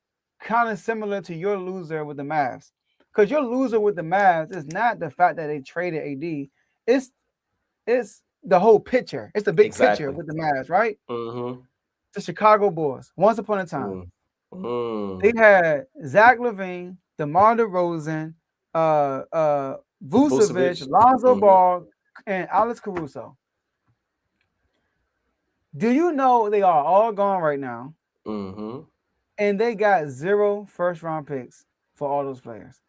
kind of similar to your loser with the Mavs. Because your loser with the Mavs is not the fact that they traded AD. It's the whole picture. It's the big picture with the Mavs, right? The Chicago Bulls. Once upon a time, they had Zach LaVine, DeMar DeRozan, Vucevic, Lonzo Ball, and Alex Caruso. Do you know they are all gone right now? And they got 0 first-round picks for all those players.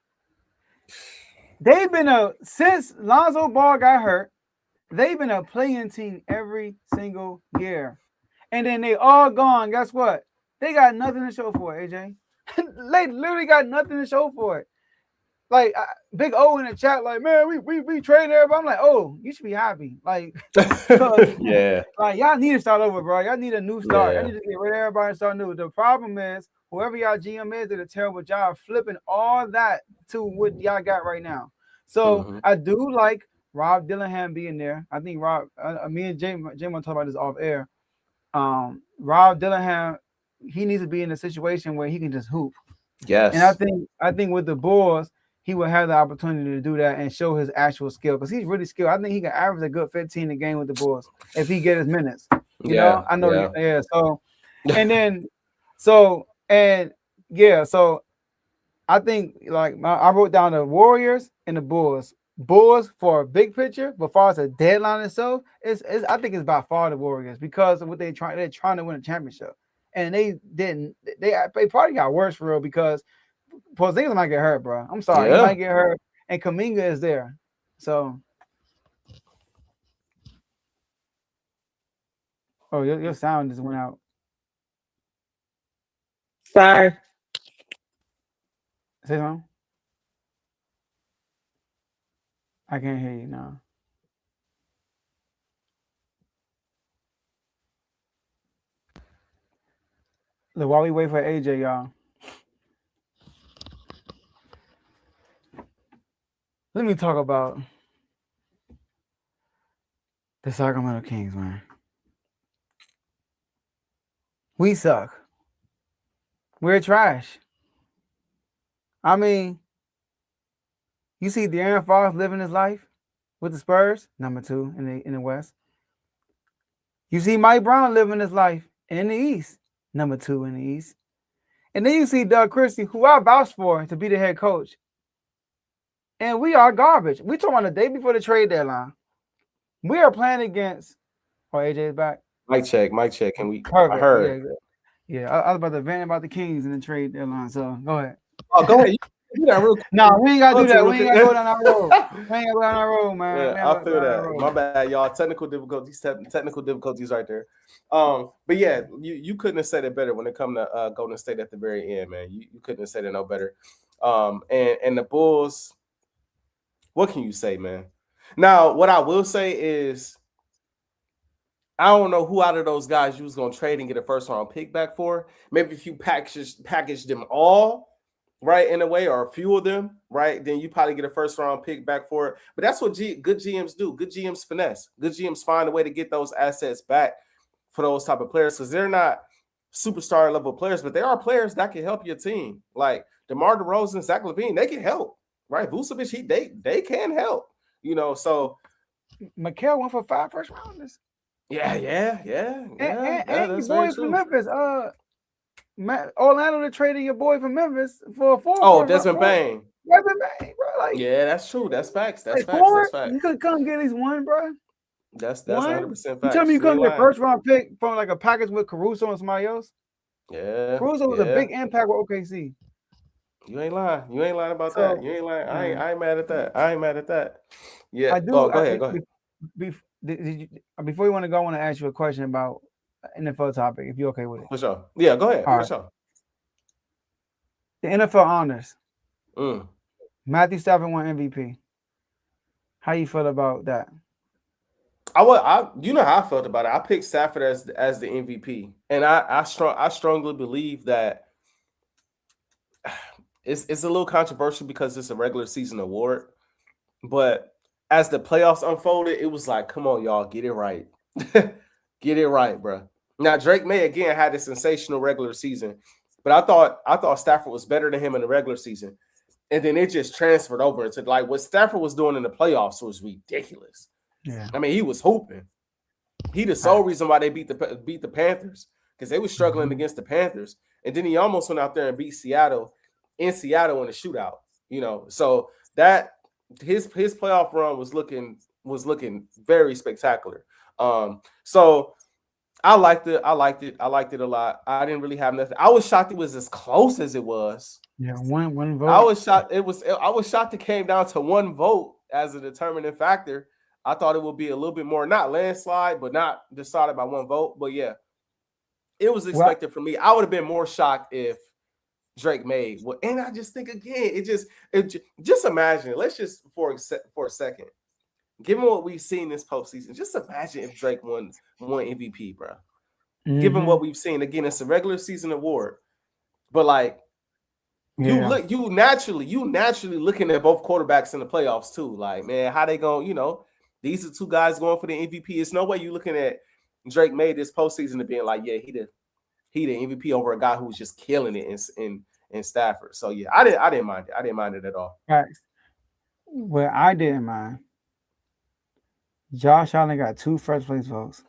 They've been since Lonzo Ball got hurt, they've been a playing team every single year. And then they all gone. Guess what? They got nothing to show for it, AJ. They literally got nothing to show for it. Like, Big O in the chat, like, man, we trading everybody. I'm like, oh, you should be happy. Like,
yeah.
Like, y'all need to start over, bro. Y'all need a new start. Y'all need to get rid of everybody and start new. The problem is, whoever y'all GM is did a terrible job flipping all that to what y'all got right now. So I do like Rob Dillingham being there. I think me and Jay want to talk about this off air. Rob Dillingham, he needs to be in a situation where he can just hoop.
Yes.
And I think with the Bulls, he will have the opportunity to do that and show his actual skill because he's really skilled. I think he can average a good 15 a game with the Bulls if he get his minutes. You know, I know. Yeah. So, so I think like I wrote down the Warriors and the Bulls. Bulls for a big picture, but as far as a deadline itself, I think it's by far the Warriors because of what they're trying to win a championship. And they didn't. They probably got worse for real because Porzingis might get hurt, bro. I'm sorry, he might get hurt, and Kuminga is there. So, your sound just went out.
Sorry.
Say something. I can't hear you now. Look, while we wait for AJ, y'all. Let me talk about the Sacramento Kings, man. We suck. We're trash. I mean, you see De'Aaron Fox living his life with the Spurs, number 2 in the West. You see Mike Brown living his life in the East, number 2 in the East. And then you see Doug Christie, who I vouched for to be the head coach. And we are garbage. We talking about the day before the trade deadline. We are playing against. Oh, AJ is back.
Mic check. Can we?
Perfect.
I heard.
Yeah, I was about to vent about the Kings in the trade deadline. So go ahead.
Oh, go ahead. do that real quick.
No, we ain't gotta do that.
Real
We ain't
quick.
gotta go down that road. We ain't gotta go down that road, man. We ain't
Yeah, I
gotta
feel
go down that
that.
road.
My bad, y'all. Technical difficulties right there. But yeah, you couldn't have said it better when it come to Golden State at the very end, man. You couldn't have said it no better. And the Bulls, what can you say, man? Now, what I will say is, I don't know who out of those guys you was gonna trade and get a first round pick back for. Maybe if you package them all, right, in a way, or a few of them, right, then you probably get a first round pick back for it. But that's what good GMs do. Good GMs finesse. Good GMs find a way to get those assets back for those type of players, because they're not superstar level players, but they are players that can help your team. Like DeMar DeRozan, Zach LaVine, they can help, right? Vucevic, they can help, So
Mikal went for 5 first rounders.
Yeah.
And your
That's
boy
very
from
true.
Memphis, Orlando traded your boy from Memphis for a 4.
Oh, Desmond Bane.
Desmond Bane, bro. Like,
Yeah, that's true. That's facts. That's
like,
facts. That's facts.
You could come get at least one, bro.
That's
One?
100%
You
facts.
tell me you
You
couldn't
ain't
get a
lying.
first round pick from like a package with Caruso and somebody else?
Yeah.
Caruso was a big impact with OKC.
You ain't lying. You ain't lying about that. You ain't lying. I ain't mad at that. I ain't mad at that. Yeah.
I do.
Oh, go ahead.
Before you want to go, I want to ask you a question about NFL topic, if you're okay with it.
For sure. Yeah, go ahead.
All
For
right.
sure.
The NFL honors.
Mm.
Matthew Stafford won MVP. How you feel about that?
You know how I felt about it. I picked Stafford as the MVP, and I strongly believe that it's a little controversial because it's a regular season award, but as the playoffs unfolded, it was like, come on, y'all, get it right, get it right, bro. Now Drake May again had a sensational regular season, but I thought Stafford was better than him in the regular season, and then it just transferred over into like what Stafford was doing in the playoffs was ridiculous.
Yeah,
I mean, he was hooping. He the sole reason why they beat the Panthers, because they were struggling against the Panthers, and then he almost went out there and beat Seattle in the shootout. So that his playoff run was looking very spectacular. So I liked it. I liked it a lot. I didn't really have nothing. I was shocked it was as close as it was.
Yeah, one vote.
I was shocked it came down to one vote as a determining factor. I thought it would be a little bit more, not landslide, but not decided by one vote. But yeah, it was expected for me. I would have been more shocked if Drake made. And I just think again, just imagine. Let's just for a second, given what we've seen this postseason, just imagine if Drake won MVP, bro. Given what we've seen, again, it's a regular season award, but like you naturally looking at both quarterbacks in the playoffs too. Like, man, how they going? These are two guys going for the MVP. It's no way you looking at Drake made this postseason to being like, yeah, he the MVP over a guy who's just killing it in Stafford. So yeah, I didn't mind it. I didn't mind it at all.
Facts. Well, I didn't mind. Josh Allen got 2 first place votes,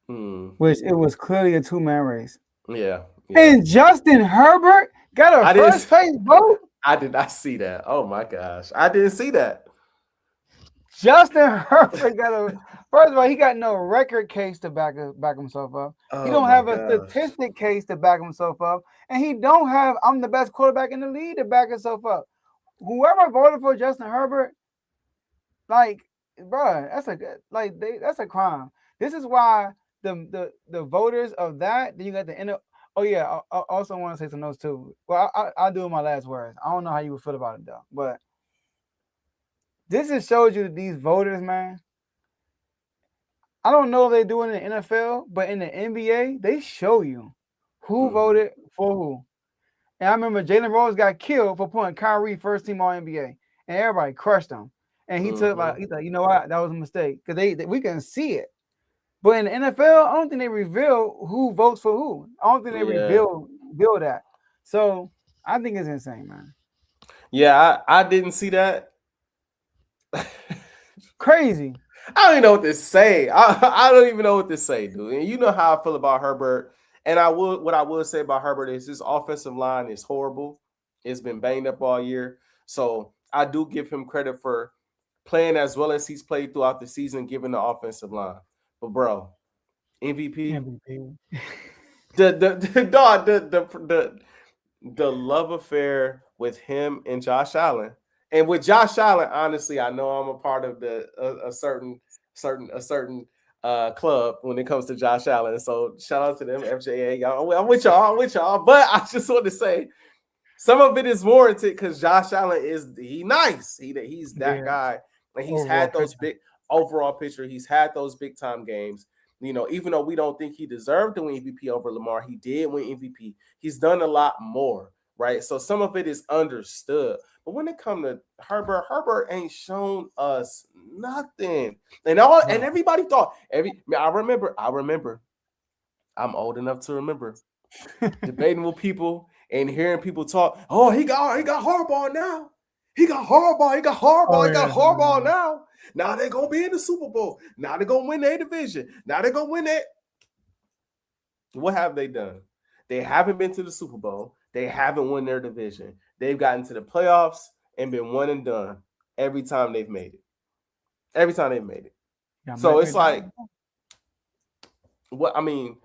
which it was clearly a 2-man race.
Yeah.
And Justin Herbert got a first place vote.
I did not see that. Oh my gosh, I didn't see that.
Justin Herbert got first of all, he got no record case to back himself up. He don't have a statistic case to back himself up. And he don't have, I'm the best quarterback in the league to back himself up. Whoever voted for Justin Herbert, like, bro, that's a crime. This is why the voters of that, then you got the end of, oh yeah, I also want to say some notes too. Well, I'll do my last words. I don't know how you would feel about it though, but this just shows you that these voters, man. I don't know if they do it in the NFL, but in the NBA, they show you who voted for who. And I remember Jalen Rose got killed for putting Kyrie first team All NBA, and everybody crushed him. And he took he thought, you know what, that was a mistake because we can see it. But in the NFL, I don't think they reveal who votes for who. I don't think they reveal that. So I think it's insane, man.
Yeah, I didn't see that.
Crazy.
I don't even know what to say. I don't even know what to say, dude. And you know how I feel about Herbert. And what I would say about Herbert is his offensive line is horrible. It's been banged up all year. So I do give him credit for playing as well as he's played throughout the season, given the offensive line. But bro, MVP. The love affair with him and Josh Allen. And with Josh Allen, honestly, I know I'm a part of a certain club when it comes to Josh Allen. So shout out to them, FJA. Y'all, I'm with y'all. But I just want to say some of it is warranted because Josh Allen he nice. He's that guy. And he's had those big overall picture. He's had those big time games. You know, even though we don't think he deserved to win MVP over Lamar, he did win MVP. He's done a lot more, right? So some of it is understood. But when it comes to Herbert ain't shown us nothing. And everybody thought I remember. I'm old enough to remember debating with people and hearing people talk. Oh, he got Harbaugh now. He got Harbaugh now. Now they're gonna be in the Super Bowl. Now they're gonna win their division. Now they're gonna win it. What have they done? They haven't been to the Super Bowl. They haven't won their division. They've gotten to the playoffs and been one and done every time they've made it. So it's like, what I mean.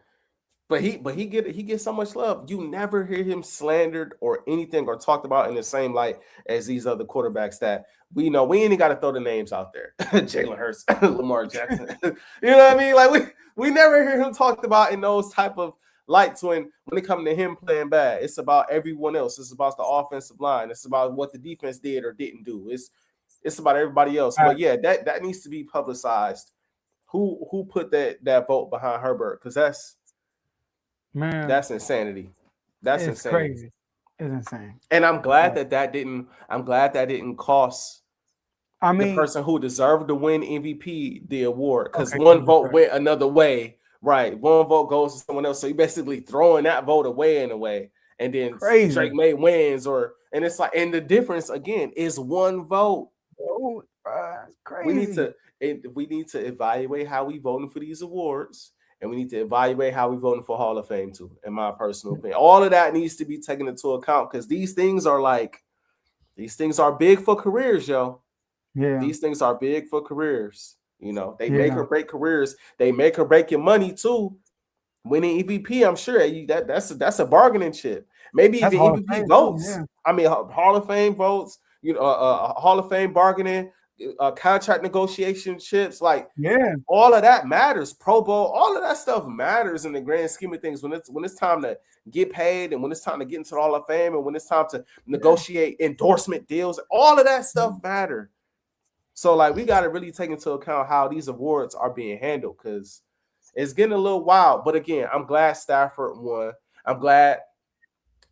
But he gets so much love. You never hear him slandered or anything or talked about in the same light as these other quarterbacks that we know. We ain't got to throw the names out there. Jalen Hurts, Lamar Jackson. You know what I mean? Like we never hear him talked about in those type of lights when it comes to him playing bad. It's about everyone else. It's about the offensive line. It's about what the defense did or didn't do. It's about everybody else. But yeah, that needs to be publicized. Who put that vote behind Herbert? Because that's insanity. It's
crazy. It's insane.
And I'm glad that didn't cost the person who deserved to win MVP the award, because one vote went another way. Right. One vote goes to someone else. So you're basically throwing that vote away in a way. And then Drake May wins, and it's like, and the difference again is one vote.
Oh, crazy.
We need to evaluate how we voting for these awards. And we need to evaluate how we're voting for Hall of Fame too, in my personal opinion. All of that needs to be taken into account because these things are big for careers, yo.
Yeah.
These things are big for careers. You know, they make or break careers. They make or break your money too. Winning MVP, I'm sure that's a bargaining chip. Maybe even MVP votes. Yeah. I mean, Hall of Fame votes. You know, Hall of Fame bargaining. Contract negotiation chips, like all of that matters. Pro Bowl, all of that stuff matters in the grand scheme of things. When it's time to get paid, and when it's time to get into the Hall of Fame, and when it's time to negotiate endorsement deals, all of that stuff matter. So like we got to really take into account how these awards are being handled, because it's getting a little wild. But again, I'm glad Stafford won. I'm glad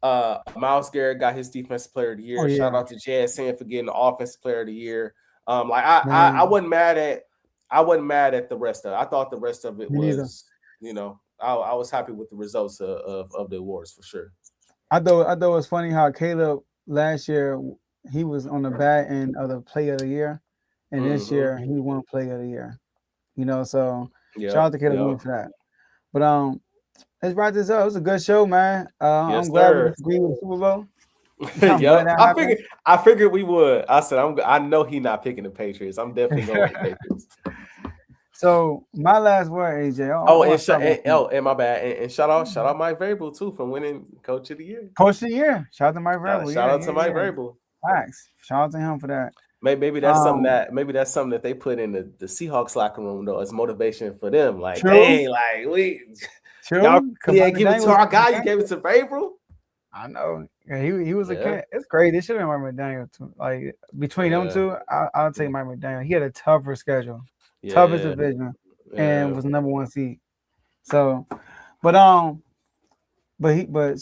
Myles Garrett got his Defensive Player of the Year. Shout out to Jazz Sam for getting the Offensive Player of the Year. I wasn't mad at the rest of it. I thought the rest of it was, you know, I was happy with the results of the awards for sure.
I thought it was funny how Caleb last year he was on the bad end of the Player of the Year, and this year he won Player of the Year. You know, so shout out to Caleb for that. But let's wrap this up. It was a good show, man. I'm glad we agreed with the Super Bowl.
I figured we would. I said I know he's not picking the Patriots. I'm definitely going with the Patriots.
So my last word, AJ.
And my bad. And shout out Mike Vrabel too for winning Coach of the Year.
Coach of the Year. Shout out to Mike Vrabel.
Shout out to Mike Vrabel.
Thanks. Shout out to him for that.
Maybe that's something that they put in the Seahawks locker room though as motivation for them. Like, dang, like y'all give it to our guy. You gave it to Vrabel.
I know. Yeah, he was a cat. It's great. They should have Mike McDaniel too. Like between them two, I'll take Mike McDaniel. He had a tougher schedule, toughest division, and was number 1 seed. So, but shout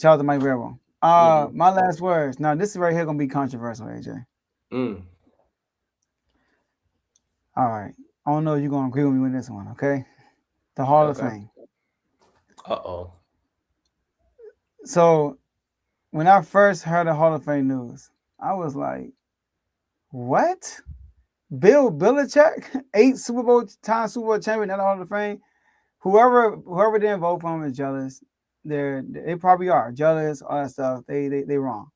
out to Mike Vrabel. My last words. Now this is right here gonna be controversial, AJ. All right. I don't know if you're gonna agree with me with this one, okay? The Hall of Fame. So when I first heard the Hall of Fame news, I was like, what? Bill Belichick, 8 Super Bowl champion at the Hall of Fame. Whoever didn't vote for him is jealous. They probably are jealous, all that stuff. They wrong.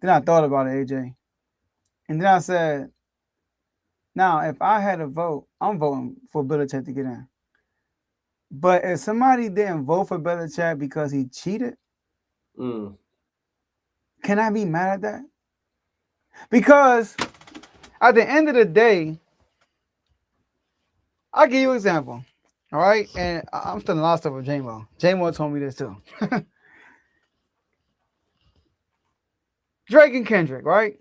Then I thought about it, AJ. And then I said, now if I had a vote, I'm voting for Belichick to get in. But if somebody didn't vote for Belichick because he cheated, Can I be mad at that? Because at the end of the day, I'll give you an example. All right. And I'm still lost over J-Mo. J-Mo told me this too. Drake and Kendrick, right?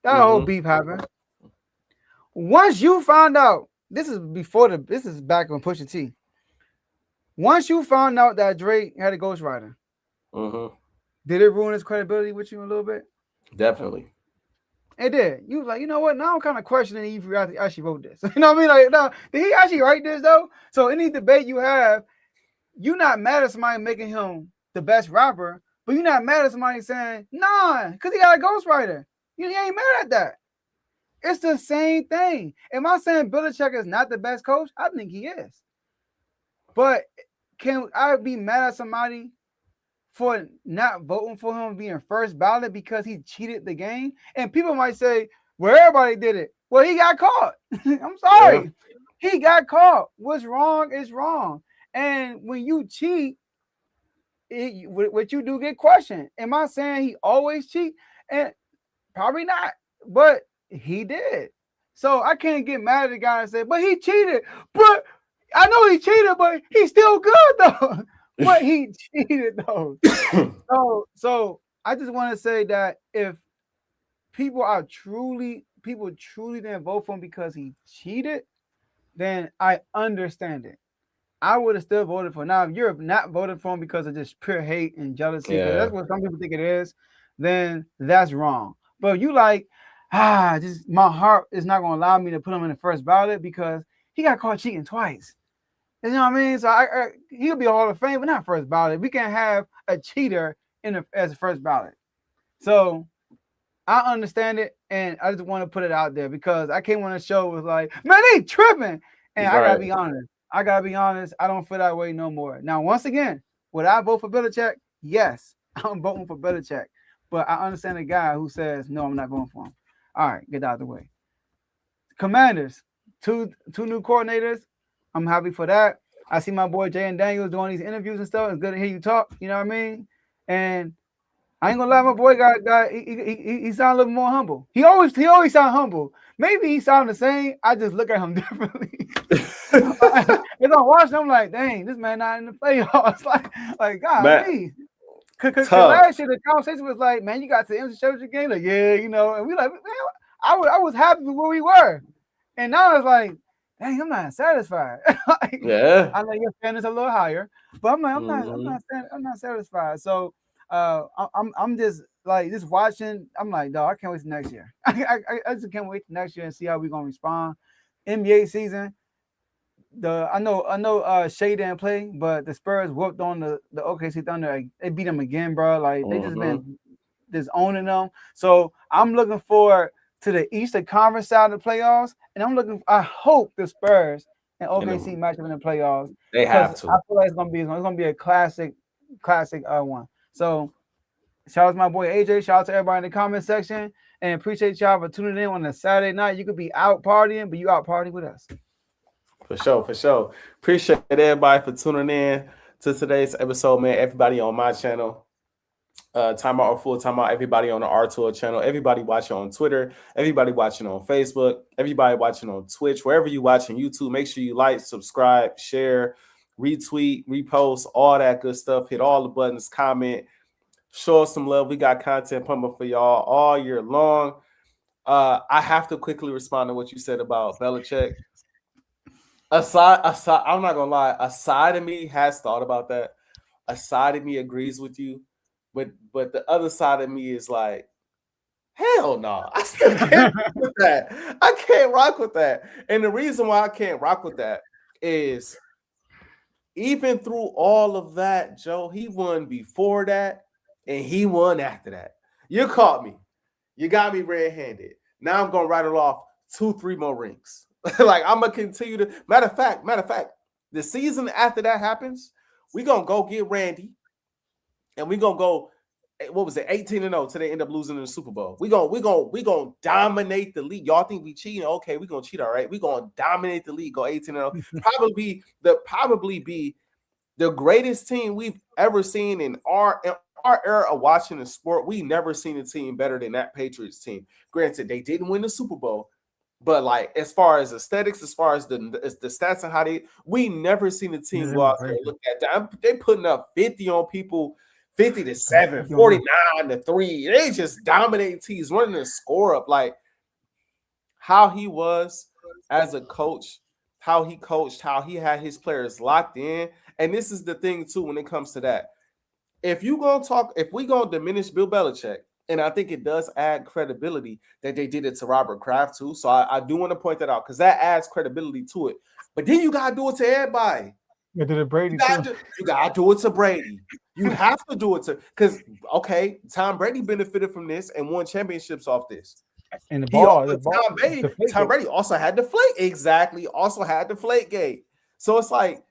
That whole beef happened. Once you found out, this is back on Pusha T. Once you found out that Drake had a ghostwriter, did it ruin his credibility with you a little bit?
Definitely.
It did. You was like, you know what? Now I'm kind of questioning if you actually wrote this. You know what I mean? Like, no, did he actually write this though? So any debate you have, you're not mad at somebody making him the best rapper, but you're not mad at somebody saying, nah, because he got a ghostwriter. You ain't mad at that. It's the same thing. Am I saying Belichick is not the best coach? I think he is. But can I be mad at somebody for not voting for him being first ballot because he cheated the game? And people might say, well, everybody did it. Well, he got caught. I'm sorry. Yeah. He got caught. What's wrong is wrong. And when you cheat, what you do get questioned. Am I saying he always cheat? And probably not. But he did. So I can't get mad at the guy and say, but he cheated. But I know he cheated, but he's still good though. But he cheated though. So I just want to say that if people truly didn't vote for him because he cheated, then I understand it. I would have still voted for him. Now, if you're not voting for him because of just pure hate and jealousy, that's what some people think it is, then that's wrong. But you like, just my heart is not going to allow me to put him in the first ballot because he got caught cheating twice. You know what I mean? So he'll be Hall of Fame, but not first ballot. We can't have a cheater as a first ballot. So I understand it, and I just want to put it out there because I came on the show with like, man, they tripping. And I got to be honest. I don't feel that way no more. Now, once again, would I vote for Belichick? Yes, I'm voting for Belichick. But I understand a guy who says, no, I'm not voting for him. All right, get out of the way. Commanders, two new coordinators. I'm happy for that. I see my boy Jay and Daniels doing these interviews and stuff. It's good to hear you talk. You know what I mean? And I ain't gonna lie, my boy he sound a little more humble. He always sound humble. Maybe he sound the same. I just look at him differently. As I'm watching, I'm like, dang, this man not in the playoffs. like God, please. Cause last year the conversation was like, man, you got to the MC Church game, like, yeah, you know, and we like, man, I was happy with where we were, and now it's like, dang, I'm not satisfied. I know your standards a little higher, but I'm not satisfied. So I'm just like watching. I'm like, dog, I can't wait till next year. I just can't wait till next year and see how we're gonna respond. NBA season. I know Shea didn't play, but the Spurs whooped on the OKC Thunder. Like, they beat them again, bro. Like they just been just owning them. So I'm looking forward to the Eastern Conference side of the playoffs, and I hope the Spurs and OKC match up in the playoffs.
They have to.
I feel like it's gonna be a classic one. So shout out to my boy Ajae. Shout out to everybody in the comment section, and appreciate y'all for tuning in on a Saturday night. You could be out partying, but you out partying with us.
For sure. Appreciate everybody for tuning in to today's episode, man. Everybody on my channel, Timeout or Full Timeout, everybody on the R2 channel, everybody watching on Twitter, everybody watching on Facebook, everybody watching on Twitch, wherever you watching YouTube, make sure you like, subscribe, share, retweet, repost, all that good stuff. Hit all the buttons, comment, show us some love. We got content pumping for y'all all year long. I have to quickly respond to what you said about Belichick. Aside, I'm not gonna lie. A side of me has thought about that. A side of me agrees with you, but the other side of me is like, hell no. I still can't rock with that. I can't rock with that. And the reason why I can't rock with that is even through all of that, Joe, he won before that, and he won after that. You caught me. You got me red-handed. Now I'm gonna rattle off 2-3 more rings. Like I'm gonna continue to matter of fact, the season after that happens, we're gonna go get Randy, and we're gonna go, what was it, 18-0 till they end up losing in the Super Bowl. We gonna dominate the league. Y'all think we cheating? Okay, we're gonna cheat, all right. We're gonna dominate the league, go 18-0. Probably be the greatest team we've ever seen in our era of watching the sport, we never seen a team better than that Patriots team. Granted, they didn't win the Super Bowl, but like as far as aesthetics, as far as the stats and how we never seen a team go out there and look at that. They putting up 50 on people, 50-7, 49-3. They just dominating teams, running the score up. Like how he was as a coach, how he coached, how he had his players locked in. And this is the thing too when it comes to that. If we gonna diminish Bill Belichick, and I think it does add credibility that they did it to Robert Kraft too. So I do want to point that out because that adds credibility to it. But then you gotta do it to everybody.
You did it Brady too.
You gotta do it to Brady. You have to do it to because Tom Brady benefited from this and won championships off this.
And Tom
Brady also had the flake. Exactly. Also had the flake gate. So it's like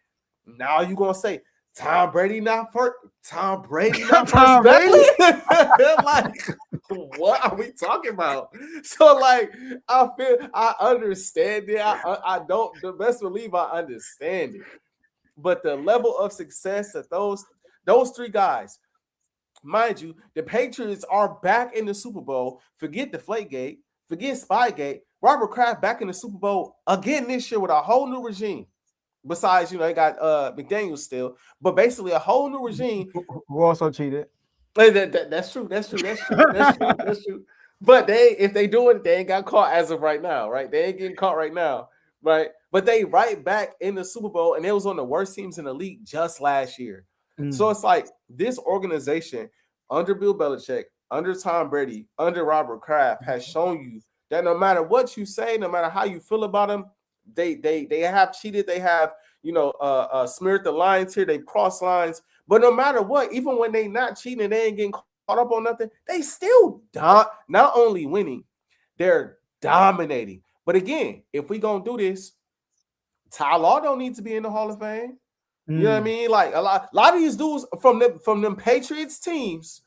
now you're gonna say Tom Brady not first. Tom Brady not first. Like, what are we talking about? So, like, I understand it. I don't. The best believe I understand it. But the level of success that those three guys, mind you, the Patriots are back in the Super Bowl. Forget Deflategate. Forget Spygate. Robert Kraft back in the Super Bowl again this year with a whole new regime. Besides, they got McDaniels still, but basically a whole new regime.
Who also cheated.
That's true. That's true. But if they do it, they ain't got caught as of right now, right? They ain't getting caught right now, right? But they right back in the Super Bowl, and it was on the worst teams in the league just last year. So it's like this organization under Bill Belichick, under Tom Brady, under Robert Kraft has shown you that no matter what you say, no matter how you feel about them, they have cheated. They have, smeared the lines here. They cross lines. But no matter what, even when they not cheating, they ain't getting caught up on nothing. They still not only winning, they're dominating. But again, if we gonna do this, Ty Law don't need to be in the Hall of Fame. You know what I mean? Like a lot of these dudes from them Patriots teams,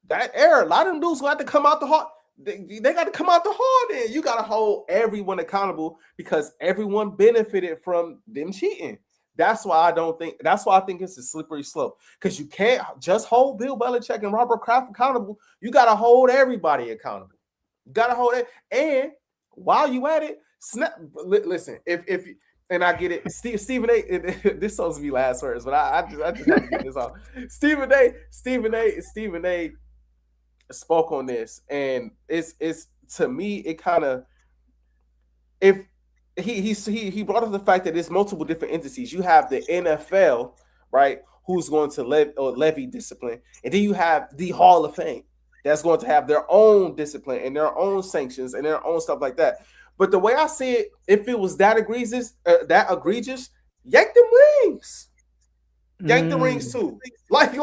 that era, a lot of them dudes who have to come out the Hall. They got to come out the hall. Then you got to hold everyone accountable because everyone benefited from them cheating. That's why I think it's a slippery slope because you can't just hold Bill Belichick and Robert Kraft accountable. You got to hold everybody accountable. You got to hold it. And while you at it, listen. If and I get it, Stephen A. This supposed to be last words, but I just have to get this off. Stephen A. spoke on this, and it's to me it kind of if he brought up the fact that there's multiple different entities. You have the NFL, right, who's going to levy discipline, and then you have the Hall of Fame that's going to have their own discipline and their own sanctions and their own stuff like that. But the way I see it, if it was that egregious, yank them rings, yank the rings too. Like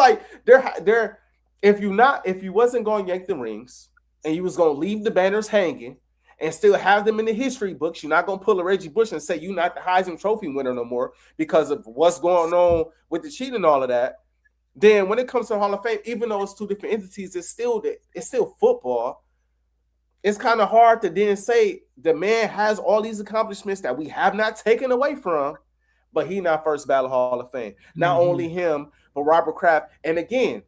they're. If you wasn't going to yank the rings and you was going to leave the banners hanging and still have them in the history books, you're not going to pull a Reggie Bush and say you're not the Heisman Trophy winner no more because of what's going on with the cheating and all of that. Then when it comes to the Hall of Fame, even though it's two different entities, it's still football. It's kind of hard to then say the man has all these accomplishments that we have not taken away from, but he not first ballot Hall of Fame. Not only him, but Robert Kraft. And again,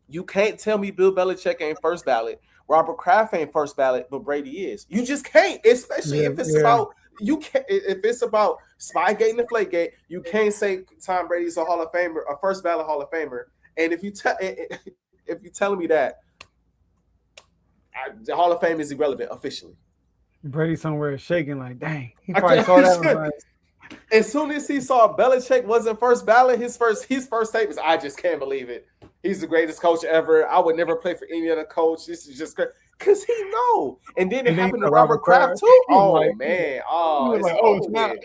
you can't tell me Bill Belichick ain't first ballot, Robert Kraft ain't first ballot, but Brady is. You just can't, especially if it's about if it's about Spygate and Deflategate, you can't say Tom Brady's a Hall of Famer, a first ballot Hall of Famer. And if you're telling me that the Hall of Fame is irrelevant officially,
Brady somewhere shaking like, dang, he probably saw that.
As soon as he saw Belichick wasn't first ballot, his first statement was, I just can't believe it. He's the greatest coach ever. I would never play for any other coach. This is just great. Because he know. And then it happened to Robert Kraft too. Oh, man. Oh, it's over with.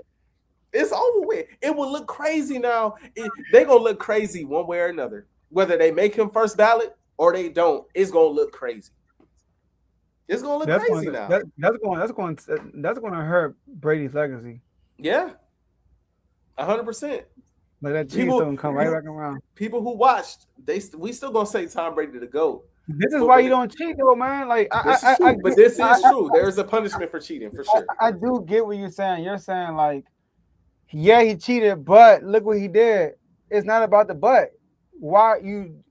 It's over with. It will look crazy now. They're going to look crazy one way or another. Whether they make him first ballot or they don't, it's going to look crazy. It's going to look crazy now.
That's going to hurt Brady's legacy.
Yeah. 100%.
But that cheese don't come right back around.
People who watched, we still gonna say Tom Brady the GOAT.
This is why you don't cheat, though, man. Like,
this is true. There's a punishment for cheating, for sure.
I do get what you're saying. You're saying like, yeah, he cheated, but look what he did. It's not about the but. why you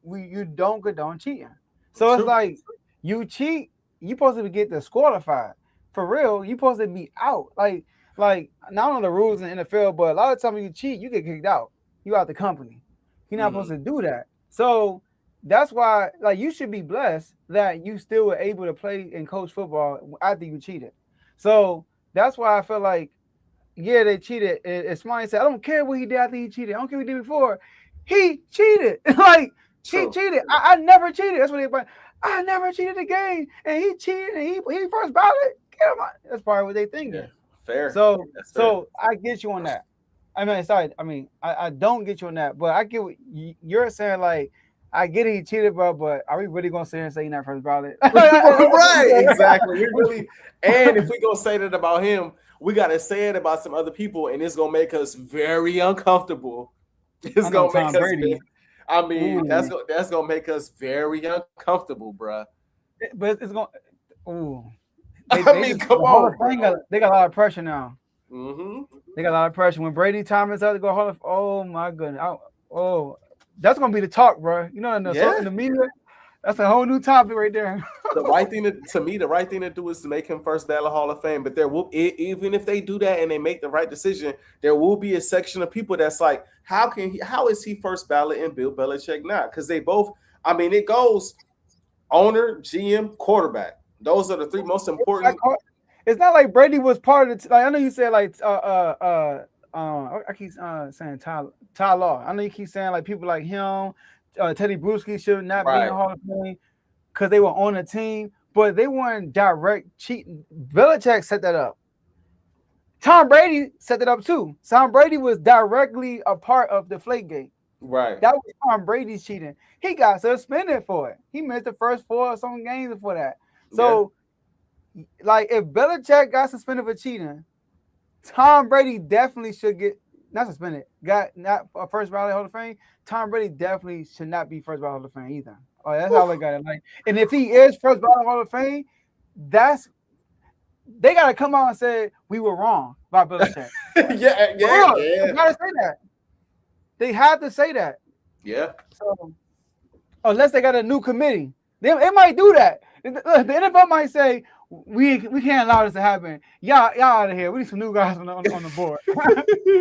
don't condone cheating. So it's
True.
like you cheat, you supposed to get disqualified. For real, you supposed to be out. Like not on the rules in the NFL, but a lot of times you cheat, you get kicked out. You out the company. You're not supposed to do that. So that's why, like, you should be blessed that you still were able to play and coach football after you cheated. So that's why I feel like, yeah, they cheated. And somebody said, I don't care what he did after he cheated. I don't care what he did before. He cheated. Like,
True.
he cheated. I never cheated. That's what they. I never cheated the game, and he cheated. And he first ballot. Get him out. That's probably what they thinking.
Yeah. Fair.
So
That's fair.
I get you on that. I don't get you on that, but I get what you're saying. Like, I get it, he cheated, bro, but are we really gonna sit here and say he's not first ballot?
Right, exactly. We really, and if we gonna say that about him, we gotta say it about some other people, and it's gonna make us very uncomfortable. It's gonna make us.
Brady.
I mean, that's gonna make us very uncomfortable, bro.
But it's gonna. Ooh.
Come on.
They got a lot of pressure now.
Mm-hmm.
They got a lot of pressure. When Brady time is out to go Hall of, oh my goodness, that's gonna be the talk, bro. You know, in the media, that's a whole new topic right there.
The right thing to do is to make him first ballot Hall of Fame. But there will, even if they do that and they make the right decision, there will be a section of people that's like, how is he first ballot and Bill Belichick not? Because they both, I mean, it goes owner, GM, quarterback. Those are the three most important.
It's not like Brady was part of like, I know you said like I keep saying Ty Law. I know you keep saying like people like him, Teddy Bruschi should not be in the Hall of Fame because they were on the team, but they weren't direct cheating. Belichick set that up. Tom Brady set that up too. Tom Brady was directly a part of the Deflategate.
Right.
That was Tom Brady's cheating. He got suspended for it. He missed the first 4 or some games before that. So, like, if Belichick got suspended for cheating, Tom Brady definitely should get not suspended. Got not a first ballot Hall of Fame. Tom Brady definitely should not be first ballot Hall of Fame either. Oh, that's how they got it. Like, and if he is first ballot Hall of Fame, they gotta come out and say we were wrong about Belichick.
yeah.
They gotta say that. They have to say that.
Yeah.
So, unless they got a new committee, they might do that. The NFL might say we can't allow this to happen. Y'all out of here. We need some new guys on the board.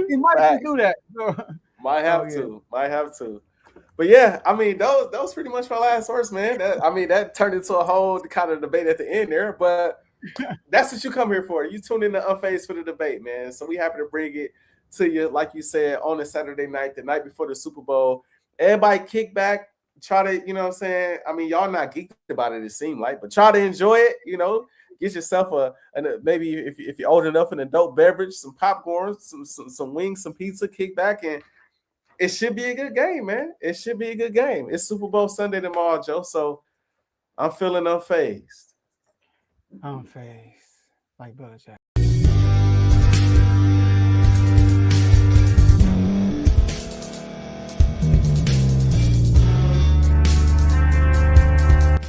He might do that. So,
might have to. But yeah, I mean, that was pretty much my last words, man. That turned into a whole kind of debate at the end there. But that's what you come here for. You tune in to Unfazed for the debate, man. So we happy to bring it to you, like you said, on a Saturday night, the night before the Super Bowl. Everybody kick back. Try to, you know what I'm saying? I mean, y'all not geeked about it seemed like, but try to enjoy it, you know. Get yourself a maybe if you're old enough, an adult beverage, some popcorn, some wings, some pizza, kick back, and it should be a good game, man. It should be a good game. It's Super Bowl Sunday tomorrow, Joe, so I'm feeling unfazed.
Unfazed, like Belichick.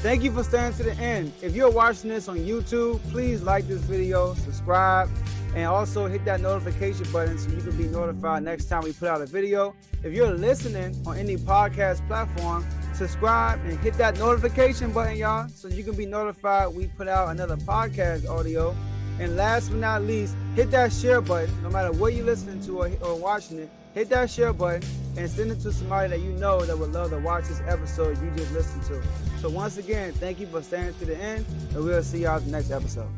Thank you for staying to the end. If you're watching this on YouTube, please like this video, subscribe, and also hit that notification button so you can be notified next time we put out a video. If you're listening on any podcast platform, subscribe and hit that notification button, y'all, so you can be notified we put out another podcast audio. And last but not least, hit that share button. No matter what you're listening to or watching it, hit that share button and send it to somebody that you know that would love to watch this episode you just listened to. So once again, thank you for staying to the end, and we'll see y'all in the next episode.